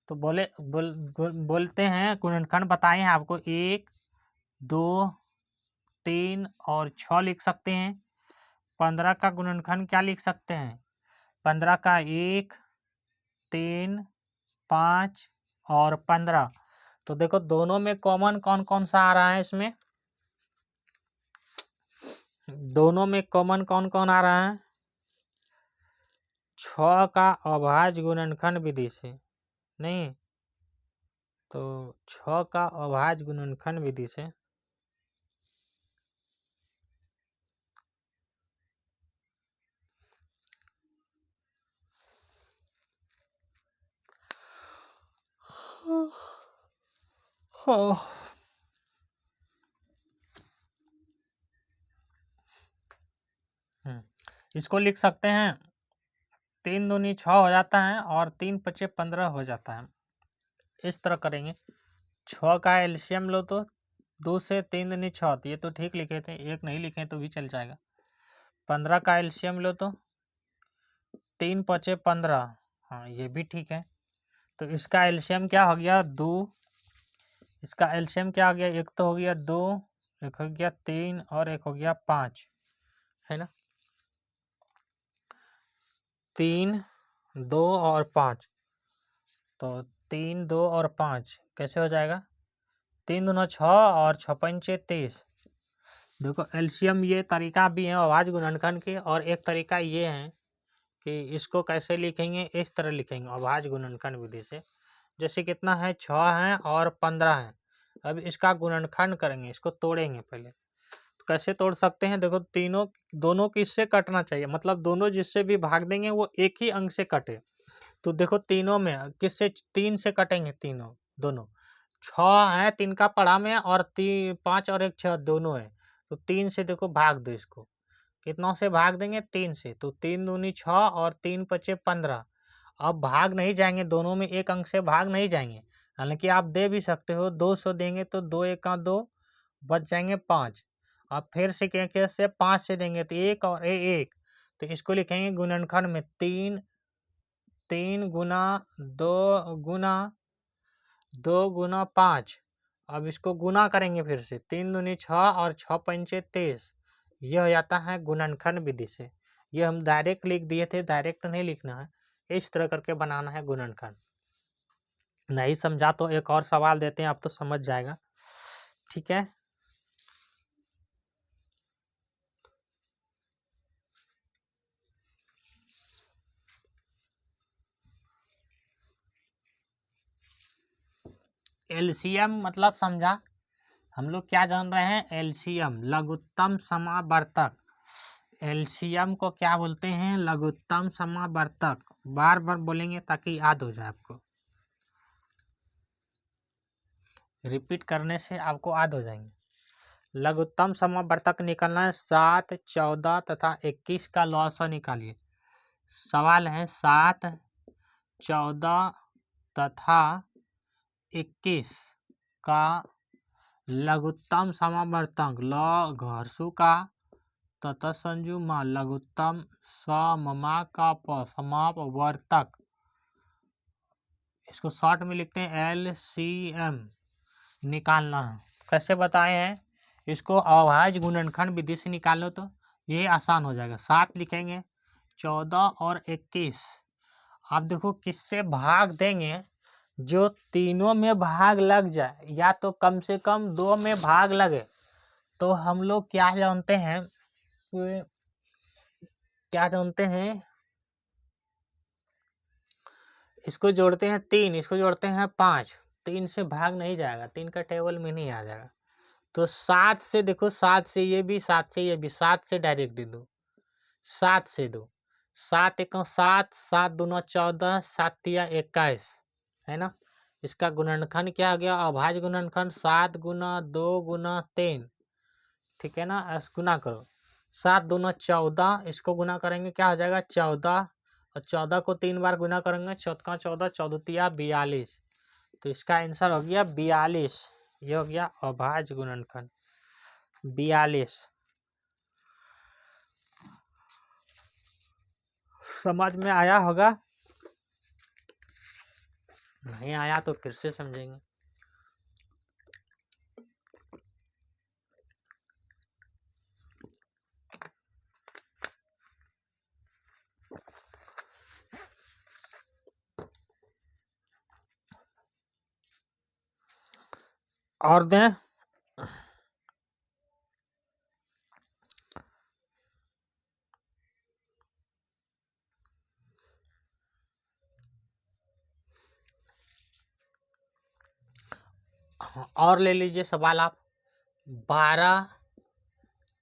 तो बोलते हैं गुणनखंड बताए हैं आपको 1, 2, 3 और 6 लिख सकते हैं। 15 का गुणनखंड क्या लिख सकते हैं? 15 का 1, 3, 5 और 15। तो देखो दोनों में कॉमन कौन कौन सा आ रहा है, इसमें दोनों में कॉमन कौन कौन आ रहा है, 6 का अभाज्य गुणनखंड विधि से, नहीं तो 6 का अभाज्य गुणनखंड विधि से। इसको लिख सकते हैं 3 दूनी 6 हो जाता है और 3 पचे 15 हो जाता है। इस तरह करेंगे, 6 का एलसीएम लो तो 2 से 3 दूनी 6, ये तो ठीक लिखे थे, एक नहीं लिखे तो भी चल जाएगा। 15 का एलसीएम लो तो 3 पचे 15, हाँ ये भी ठीक है। तो इसका एलसीएम क्या हो गया 2, इसका एलसीएम क्या हो गया, एक तो हो गया 2, एक हो गया 3 और एक हो गया 5, है ना। 3 2 और 5, तो 3 2 और 5 कैसे हो जाएगा, 3 दूना 6 और 6 पंचे 30। देखो एलसीएम ये तरीका भी है अभाज्य गुणनखंड के, और एक तरीका ये है कि इसको कैसे लिखेंगे, इस तरह लिखेंगे अभाज्य गुणनखंड विधि से। जैसे कितना है 6 है और 15 है, अब इसका गुणनखंड करेंगे, इसको तोड़ेंगे पहले। तो कैसे तोड़ सकते हैं, देखो तीनों दोनों किससे कटना चाहिए, मतलब दोनों जिससे भी भाग देंगे वो एक ही अंक से कटे। तो देखो तीनों में किससे, 3 से कटेंगे, तीनों दोनों 6 है 3 का पढ़ा में, और 5 और 1 6 दोनों है, तो 3 से देखो भाग दो इसको, कितनों से भाग देंगे 3 से, तो 3 दूनी 6 और 3 पचे 15। अब भाग नहीं जाएंगे, दोनों में एक अंक से भाग नहीं जाएंगे, हालांकि आप दे भी सकते हो, 200 देंगे तो 2 1 का 2 बच जाएंगे 5। अब फिर से क्या से 5 से देंगे तो 1 और 1, तो इसको लिखेंगे गुणनखंड में 3 3 गुना 2 गुना 5। अब इसको गुना करेंगे फिर से, 3 दूनी 6 और 6 पंचे 23, यह हो जाता है गुणनखंड विधि से। ये हम डायरेक्ट लिख दिए थे, डायरेक्ट नहीं लिखना है, इस तरह करके बनाना है गुणनखंड। नहीं समझा तो एक और सवाल देते हैं, आप तो समझ जाएगा, ठीक है। एलसीएम मतलब समझा, हम लोग क्या जान रहे हैं, एलसीएम लघुत्तम समावर्तक। एलसीएम को क्या बोलते हैं, लघुत्तम समावर्तक। बार बार बोलेंगे ताकि याद हो जाए आपको, रिपीट करने से आपको याद हो जाएंगे। लघुत्तम समावर्तक निकालना है, 7 14 तथा 21 का लॉसा निकालिए। सवाल है 7 14 तथा 21 का लघुत्तम समावर्तक, ल घर्षु का तथा संजुमा लघुत्तम सममा का समापवर्तक, इसको शॉर्ट में लिखते हैं एलसीएम निकालना है। कैसे बताए हैं, इसको अभाज्य गुणनखंड विधि से निकालो तो ये आसान हो जाएगा। 7 लिखेंगे, 14 और 21, आप देखो किससे भाग देंगे, जो तीनों में भाग लग जाए, या तो कम से कम 2 में भाग लगे। तो हम लोग क्या जानते हैं, इसको जोड़ते हैं 3, इसको जोड़ते हैं 5, 3 से भाग नहीं जाएगा, 3 का टेबल में नहीं आ जाएगा। तो 7 से देखो, 7 से ये भी, 7 से ये भी, 7 से डायरेक्ट दे दो, 7 से दो, 7 1 7, 7 दूना 14, 7 तिया 21, है ना। इसका गुणनखंड क्या आ गया, अभाज्य गुणनखंड 7 गुना 2 गुना 3, ठीक है ना। गुना करो, 7 दूना 14, इसको गुना करेंगे क्या हो जाएगा 14, और 14 को 3 बार गुना करेंगे, 14 14 14 तिया 42, तो इसका आंसर हो गया 42। ये हो गया अभाज्य गुणनखंड 42। समझ में आया होगा, नहीं आया तो फिर से समझेंगे। और दें। और ले लीजिए सवाल आप। 12,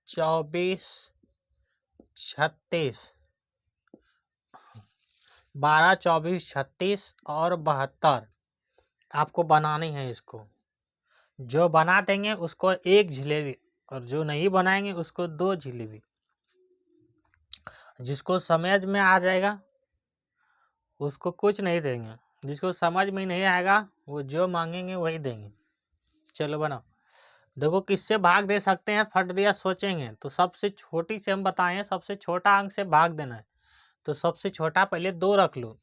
24, 36, 12, 24, 36 और 72 आपको बनानी है। इसको जो बना देंगे उसको एक जलेबी, और जो नहीं बनाएंगे उसको 2 जलेबी। जिसको समझ में आ जाएगा उसको कुछ नहीं देंगे, जिसको समझ में नहीं आएगा वो जो मांगेंगे वही देंगे। चलो बनाओ। देखो किससे भाग दे सकते हैं, फट दिया सोचेंगे तो सबसे छोटी से हम बताएं, सबसे छोटा अंक से भाग देना है। तो सबसे छोटा पहले 2 रख लो।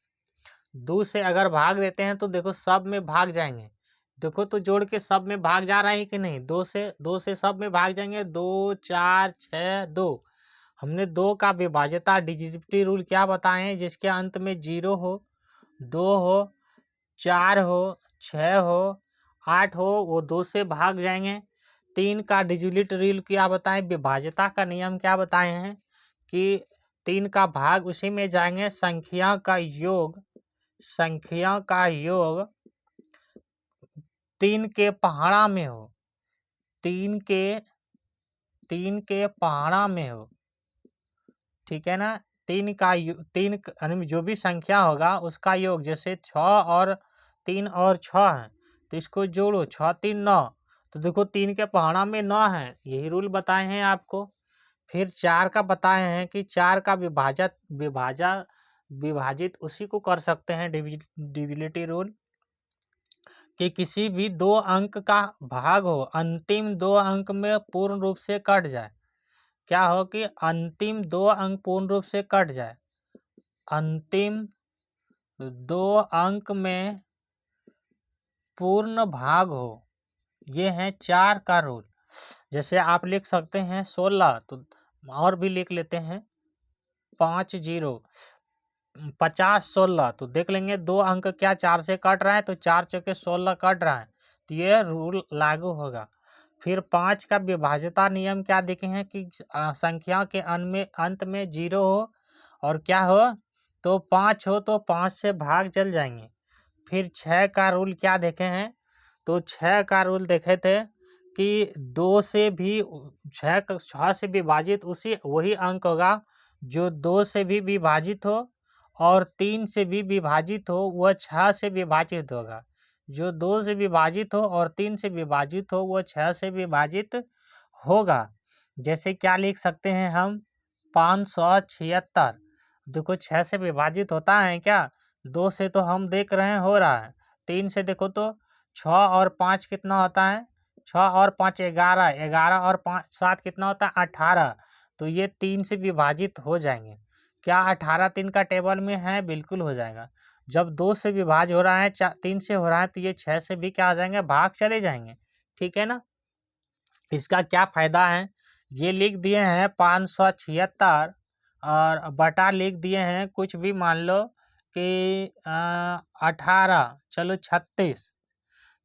2 से अगर भाग देते हैं तो देखो सब में भाग जाएंगे। देखो तो जोड़ के सब में भाग जा रहा है कि नहीं। 2 से सब में भाग जाएंगे। 2, 4, 6, 2। हमने 2 का विभाज्यता डिजिटिविटी रूल क्या बताए हैं, जिसके अंत में 0 हो, 2 हो, 4 हो, 6 हो, 8 हो, वो 2 से भाग जाएंगे। 3 का डिजिटिविटी रूल क्या बताएं, विभाज्यता का नियम क्या बताए हैं कि 3 का भाग उसी में जाएंगे। संख्या का योग 3 के पहाड़ा में हो, 3 के पहाड़ा में हो, ठीक है ना। 3 यानी जो भी संख्या होगा उसका योग, जैसे 6 और 3 और 6 है तो इसको जोड़ो, 6, 3, 9। तो देखो 3 के पहाड़ा में 9 है, यही रूल बताए हैं आपको। फिर 4 का बताए हैं कि 4 का विभाजित उसी को कर सकते हैं, डिविजिबिलिटी रूल, कि किसी भी 2 अंक का भाग हो, अंतिम 2 अंक में पूर्ण रूप से कट जाए। क्या हो कि अंतिम 2 अंक पूर्ण रूप से कट जाए। अंतिम 2 अंक में पूर्ण भाग हो, ये है 4 का रूल। जैसे आप लिख सकते हैं 16, तो और भी लिख लेते हैं 5, 0, 50, 16। तो देख लेंगे 2 अंक क्या 4 से कट रहा है, तो 4 चौके 16 कट रहा है, तो ये रूल लागू होगा। फिर 5 का विभाज्यता नियम क्या देखे हैं कि संख्या के अंत में 0 हो और क्या हो, तो 5 हो, तो 5 से भाग चल जाएंगे। फिर 6 का रूल क्या देखे हैं, तो 6 का रूल देखे थे कि 2 से भी 6 से विभाजित वही अंक होगा जो 2 से भी विभाजित हो और 3 से भी विभाजित हो, वह 6 से विभाजित होगा। जो 2 से विभाजित हो और 3 से विभाजित हो वह 6 से विभाजित होगा। जैसे क्या लिख सकते हैं हम, 576। देखो 6 से विभाजित होता है क्या, 2 से तो हम देख रहे हैं हो रहा है, 3 से देखो तो 6 और 5 कितना होता है, 6 और 5 11, 11 और 5 7 कितना होता है 18। तो ये 3 से विभाजित हो जाएंगे। क्या 18 3 का टेबल में है, बिल्कुल हो जाएगा। जब 2 से विभाज्य हो रहा है, 3 से हो रहा है, तो ये 6 से भी क्या हो जाएंगे, भाग चले जाएंगे, ठीक है ना। इसका क्या फायदा है, ये लिख दिए हैं 576 और बटा लिख दिए हैं कुछ भी, मान लो कि 18, चलो 36।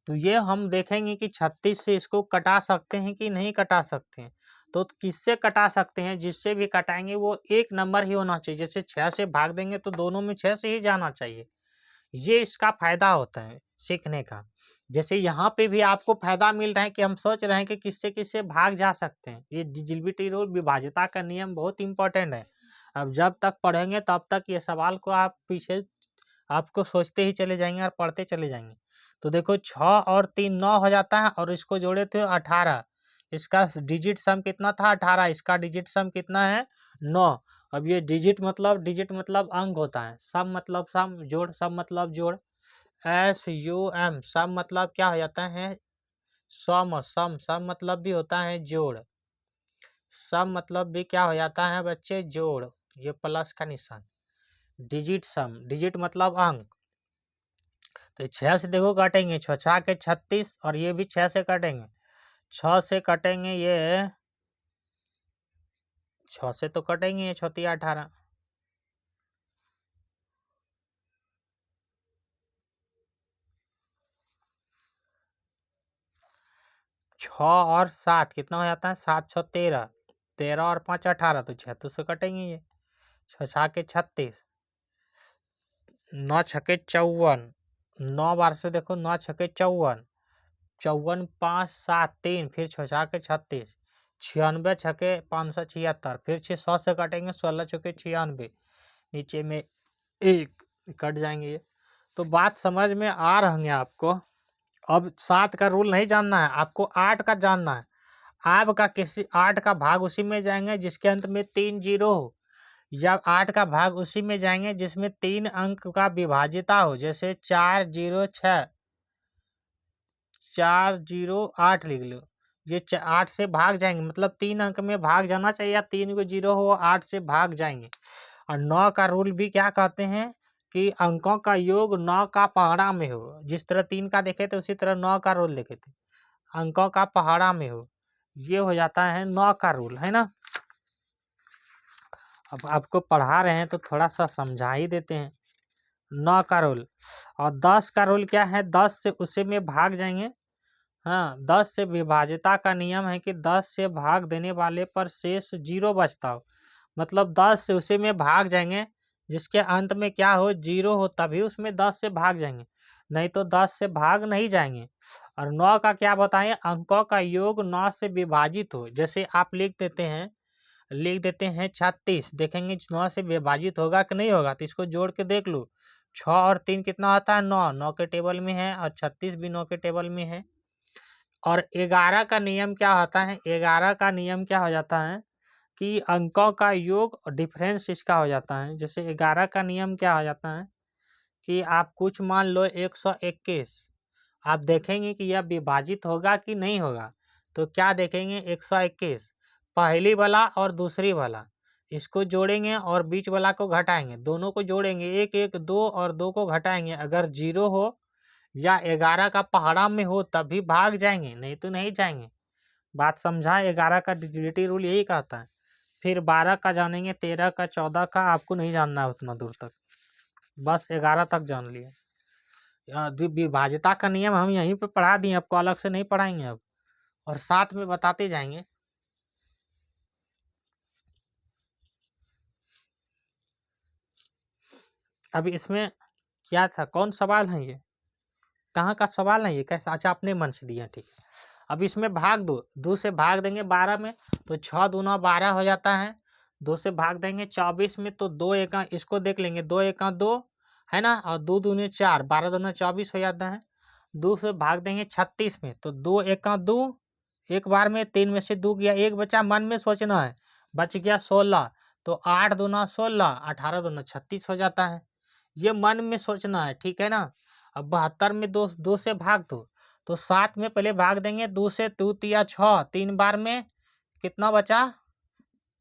तो ये हम देखेंगे कि 36 से इसको कटा सकते हैं कि नहीं कटा सकते हैं। तो किससे कटा सकते हैं, जिससे भी कटाएंगे वो एक नंबर ही होना चाहिए। जैसे 6 से भाग देंगे तो दोनों में 6 से ही जाना चाहिए। ये इसका फायदा होता है सीखने का। जैसे यहाँ पे भी आपको फायदा मिल रहा है कि हम सोच रहे हैं कि किससे किससे भाग जा सकते हैं। ये डिजिटिविटी रूल, विभाज्यता का नियम बहुत इंपॉर्टेंट है। अब जब तक पढ़ेंगे तब तक ये सवाल को आप पीछे आपको सोचते ही चले जाएंगे और पढ़ते चले जाएंगे। तो देखो 6 और 3 9 हो जाता है और इसको जोड़े थे 18। इसका डिजिट सम कितना था 18, इसका डिजिट सम कितना है 9। अब ये डिजिट मतलब अंक होता है, सम मतलब सम, जोड़ सम मतलब जोड़, SUM सम मतलब क्या हो जाता है सम मतलब भी होता है जोड़, सम मतलब भी क्या हो जाता है बच्चे जोड़, ये प्लस का निशान। डिजिट मतलब अंक। तो 6 से देखो काटेंगे, 6 6 के 36 और ये भी 6 से काटेंगे, 6 से कटेंगे, ये 6 से तो कटेंगे, ये 6 18। 6 और 7 कितना हो जाता है, 7 6 13, 13 और 5 18, तो 76 से कटेंगे ये, 6 6 36, 9 6 54, 9 बार से देखो 9 6 54, 54 5 7 3, फिर 6 6 36, 96 6 576, फिर 100 से कटेंगे, 16 6 96, नीचे में एक कट जाएंगे ये। तो बात समझ में आ रही है आपको। अब 7 का रूल नहीं जानना है आपको, 8 का जानना है। आपका किसी 8 का भाग उसी में जाएंगे जिसके अंत में 3 जीरो हो, या 8 का भाग उसी में जाएंगे जिसमें 3 अंक का विभाजिता हो, जैसे 4 0 6, 4 0 8 लिख लो। ये 8 से भाग जाएंगे, मतलब 3 अंक में भाग जाना चाहिए, या 3 को 0 हो 8 से भाग जाएंगे। और 9 का रूल भी क्या कहते हैं कि अंकों का योग 9 का पहाड़ा में हो। जिस तरह 3 का देखे थे उसी तरह 9 का रूल देखे थे, अंकों का पहाड़ा में हो। ये हो जाता है 9 का रूल, है ना। अब आपको पढ़ा रहे हैं तो थोड़ा सा समझा ही देते हैं। 9 का रूल। और 10 का रूल क्या है, 10 से उसी में भाग जाएंगे। हाँ, 10 से विभाजिता का नियम है कि 10 से भाग देने वाले पर शेष 0 बचता हो, मतलब 10 से उसी में भाग जाएंगे जिसके अंत में क्या हो, 0 हो, तभी उसमें 10 से भाग जाएंगे, नहीं तो 10 से भाग नहीं जाएंगे। और 9 का क्या बताएं, अंकों का योग 9 से विभाजित हो। जैसे आप लिख देते हैं 36, देखेंगे 9 से विभाजित होगा कि नहीं होगा, तो इसको जोड़ के देख लो। 6 और 3 कितना होता है, 9, 9 के टेबल में है, और 36 भी 9 के टेबल में है। और 11 का नियम क्या होता है, 11 का नियम क्या हो जाता है कि अंकों का योग डिफरेंस इसका हो जाता है। जैसे 11 का नियम क्या हो जाता है कि आप कुछ मान लो 121, आप देखेंगे कि यह विभाजित होगा कि नहीं होगा, तो क्या देखेंगे, 121 पहली वाला और दूसरी वाला इसको जोड़ेंगे और बीच वाला को घटाएंगे, दोनों को जोड़ेंगे, 1 1 2 और 2 को घटाएंगे, अगर 0 हो या 11 का पहाड़ा में हो तभी भाग जाएंगे, नहीं तो नहीं जाएंगे। बात समझा, 11 का डिजिटल रूल यही कहता है। फिर 12 का जानेंगे, 13 का, 14 का आपको नहीं जानना है उतना दूर तक, बस 11 तक जान लिए। विभाजिता का नियम हम यहीं पे पढ़ा दिए, आपको अलग से नहीं पढ़ाएंगे अब, और साथ में बताते जाएंगे। अब इसमें क्या था, कौन सवाल है ये, कहाँ का सवाल है ये, कैसा, अच्छा अपने मन से दिया, ठीक है। अब इसमें भाग दो, 2 से भाग देंगे 12 में, तो 6 दूना 12 हो जाता है। 2 से भाग देंगे 24 में, तो 2 एका, इसको देख लेंगे, 2 एका 2 है ना, और 2 दूनी 4, 12 दूना 24 हो जाता है। 2 से भाग देंगे 36 में, तो 2 एका 2, एक बार में 3 में से 2 गया, एक बचा, मन में सोचना है, बच गया 16, तो 8 दूना 16, 18 दूना 36 हो जाता है। ये मन में सोचना है, ठीक है ना। अब 72 में 2 से भाग दो, तो 7 में पहले भाग देंगे, 2 से 2 तिया 6, 3 बार में कितना बचा,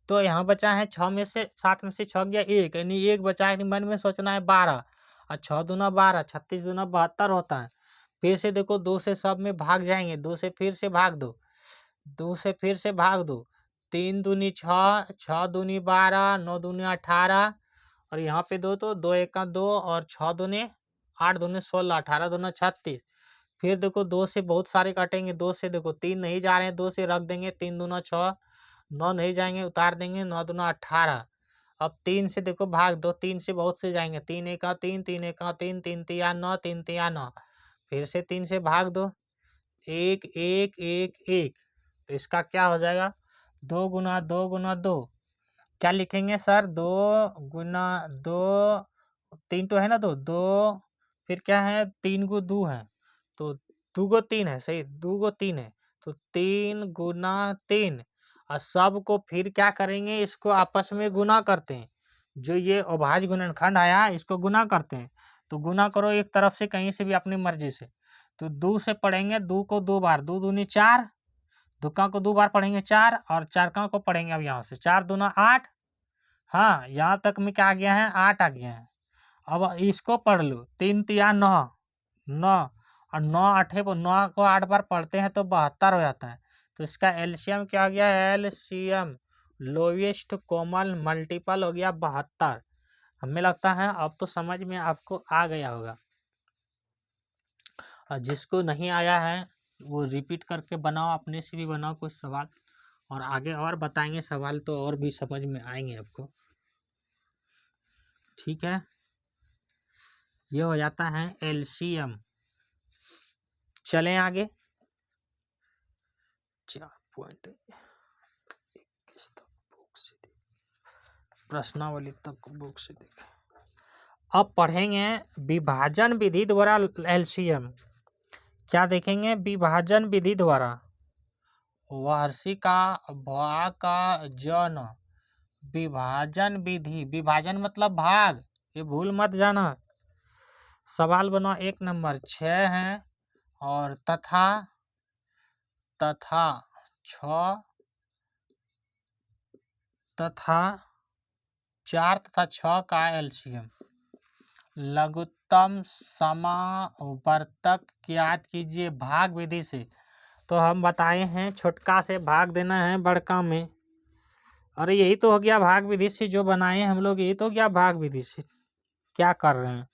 तो यहाँ बचा है 6 में से 7 में से 6 गया 1, यानी 1 बचा है, मन में सोचना है 12, और 6 दूना 12, 36 दूना 72 होता है। फिर से देखो 2 से सब में भाग जाएंगे, 2 से फिर से भाग दो, 2 से फिर से भाग दो, 3 दूनी 6, 6 दूनी 12, 9 दूनी 18, और यहाँ पे 2, तो 2 एका 2 और 6 दूने 8 दूने 16, 18 दूना 36। फिर देखो 2 से बहुत सारे काटेंगे, 2 से देखो 3 नहीं जा रहे हैं, 2 से रख देंगे, 3 दूना 6, 9 नहीं जाएंगे, उतार देंगे, 9 दूना 18। अब 3 से देखो भाग दो, 3 से बहुत से जाएंगे, 3 एका 3, 3 एका 3, 3 तिया 9, 3 तिया 9, फिर से 3 से भाग दो, 1 1 1 1, तो इसका क्या हो जाएगा, 2 गुना 2 गुना 2, क्या लिखेंगे सर, 2 गुना 2, 3 तो है ना, 2 2, फिर क्या है, 3 को 2 है, तो 2 को 3 है, सही, 2 को 3 है, तो 3 गुना 3, और सब को फिर क्या करेंगे, इसको आपस में गुना करते हैं, जो ये अभाज्य गुणनखंड आया इसको गुना करते हैं। तो गुना करो एक तरफ से, कहीं से भी अपनी मर्जी से, तो 2 से पढ़ेंगे, 2 को 2 बार, 2 दूनी 4, दुक्का को 2 बार पढ़ेंगे 4, और चारका को पढ़ेंगे अब यहाँ से, 4 दूना 8, हाँ यहाँ तक में क्या आ गया है, 8 आ गया है। अब इसको पढ़ लो, 3 तिया 9, 9 और 9 8 पर 9 को 8 बार पढ़ते हैं तो 72 हो जाता है। तो इसका एलसीएम क्या हो गया, एलसीएम लोएस्ट कॉमन मल्टीपल हो गया 72। हमें लगता है अब तो समझ में आपको आ गया होगा, और जिसको नहीं आया है वो रिपीट करके बनाओ, अपने से भी बनाओ कुछ सवाल, और आगे और बताएंगे सवाल तो और भी समझ में आएंगे आपको। ठीक है, ये हो जाता है एलसीएम। चलें आगे। 4.21 तक बुक से प्रश्नावली तक बुक से देखें। अब पढ़ेंगे विभाजन विधि द्वारा एलसीएम। क्या देखेंगे? विभाजन विधि द्वारा वार्षिका भाग का जन विभाजन विधि। विभाजन मतलब भाग, ये भूल मत जाना। सवाल बना 1 नंबर 6 है और तथा 6 तथा 4 तथा 6 का एलसीएम। लघुत्तम समावर्तक ज्ञात कीजिए भाग विधि से। तो हम बताए हैं छोटका से भाग देना है बड़का में। अरे यही तो हो गया भाग विधि से जो बनाए हम लोग, यही तो हो गया भाग विधि से। क्या कर रहे हैं?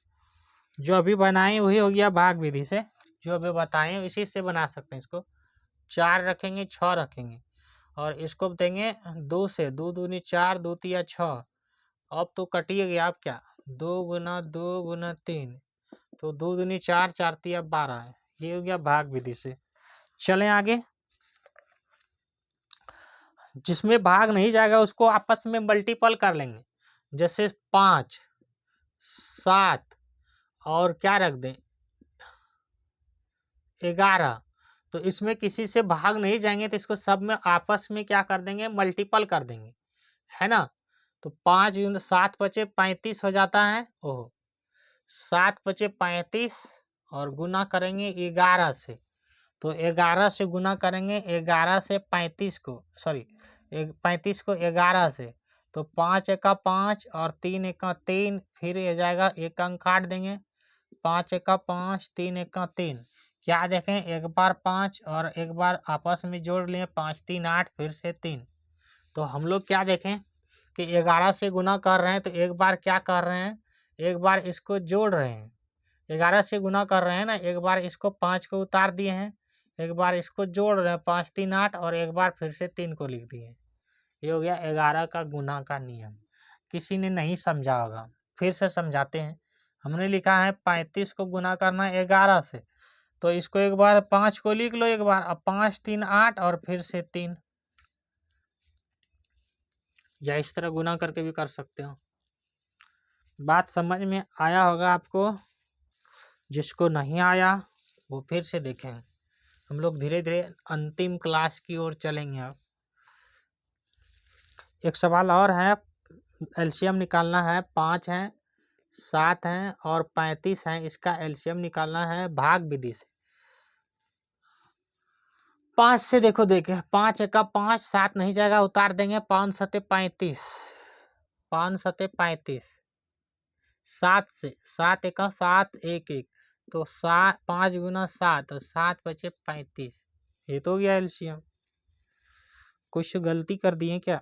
जो अभी बनाए वही हो गया भाग विधि से, जो अभी बताए इसी से बना सकते हैं। इसको 4 रखेंगे, 6 रखेंगे और इसको देंगे 2 से। 2 दूनी 4, 2 तिया 6। अब तो कटिए गया। आप क्या 2 गुना 2 गुना 3, तो 2 दूनी 4, 4 तिया 12 है। ये हो गया भाग विधि से। चलें आगे। जिसमें भाग नहीं जाएगा उसको आपस में मल्टीपल कर लेंगे। जैसे 5, 7 और क्या रख दें 11। तो इसमें किसी से भाग नहीं जाएंगे तो इसको सब में आपस में क्या कर देंगे? मल्टीपल कर देंगे, है ना। तो 5 7 बचे 35 हो जाता है। ओह, 7 बचे 35 और गुना करेंगे 11 से। तो 11 से गुना करेंगे 11 से 35 को, सॉरी 35 को 11 से। तो 5 एका 5 और 3 एका 3, फिर ये जाएगा 1 अंक काट देंगे। 5 एका 5, 3 एका 3। क्या देखें? एक बार 5 और एक बार आपस में जोड़ लें, 5 3 8, फिर से 3। तो हम लोग क्या देखें कि 11 से गुना कर रहे हैं तो एक बार क्या कर रहे हैं, एक बार इसको जोड़ रहे हैं। 11 से गुना कर रहे हैं ना, एक बार इसको 5 को उतार दिए हैं, एक बार इसको जोड़ रहे हैं 5 3 8 और एक बार फिर से 3 को लिख दिए। ये हो गया 11 का गुना का नियम। किसी ने नहीं समझा होगा, फिर से समझाते हैं। हमने लिखा है 35 को गुना करना 11 से, तो इसको एक बार 5 को लिख लो एक बार, अब 5 3 8 और फिर से 3, या इस तरह गुना करके भी कर सकते हो। बात समझ में आया होगा आपको। जिसको नहीं आया वो फिर से देखें। हम लोग धीरे धीरे अंतिम क्लास की ओर चलेंगे। अब एक सवाल और है, एलसीएम निकालना है। 5 है, 7 है और 35 है, इसका एलसीएम निकालना है भाग विधि से। 5 से देखो, देखे 5 एका 5, 7 नहीं जाएगा, उतार देंगे। 5 सते 35, 5 सते 35। 7 से 7 एका 7, 1 1, तो 5 गुना 7 और 7 बचे 35। ये तो हो गया एलसीएम। कुछ गलती कर दिए क्या?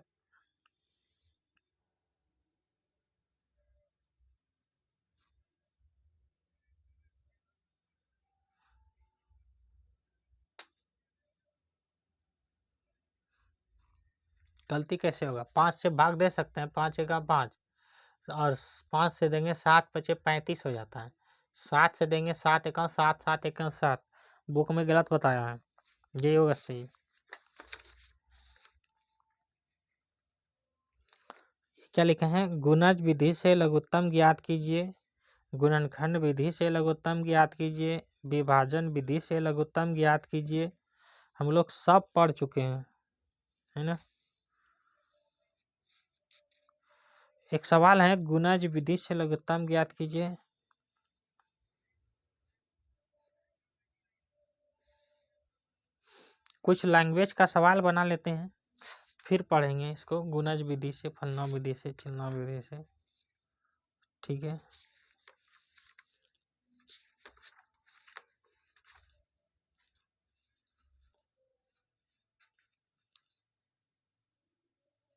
गलती कैसे होगा? 5 से भाग दे सकते हैं, 5 एका 5 और 5 से देंगे 7 बचे 35 हो जाता है। 7 से देंगे 7 एका 7, 7 एका 7। बुक में गलत बताया है, ये होगा सही। क्या लिखे हैं? गुणज विधि से लघुत्तम ज्ञात कीजिए, गुणनखंड विधि से लघुत्तम ज्ञात कीजिए, विभाजन विधि से लघुत्तम ज्ञात कीजिए। हम लोग सब पढ़ चुके हैं, है ना। एक सवाल है, गुणज विधि से लघुत्तम ज्ञात कीजिए। कुछ लैंग्वेज का सवाल बना लेते हैं, फिर पढ़ेंगे इसको गुणज विधि से, फलना विधि से, चिलना विधि से। ठीक है।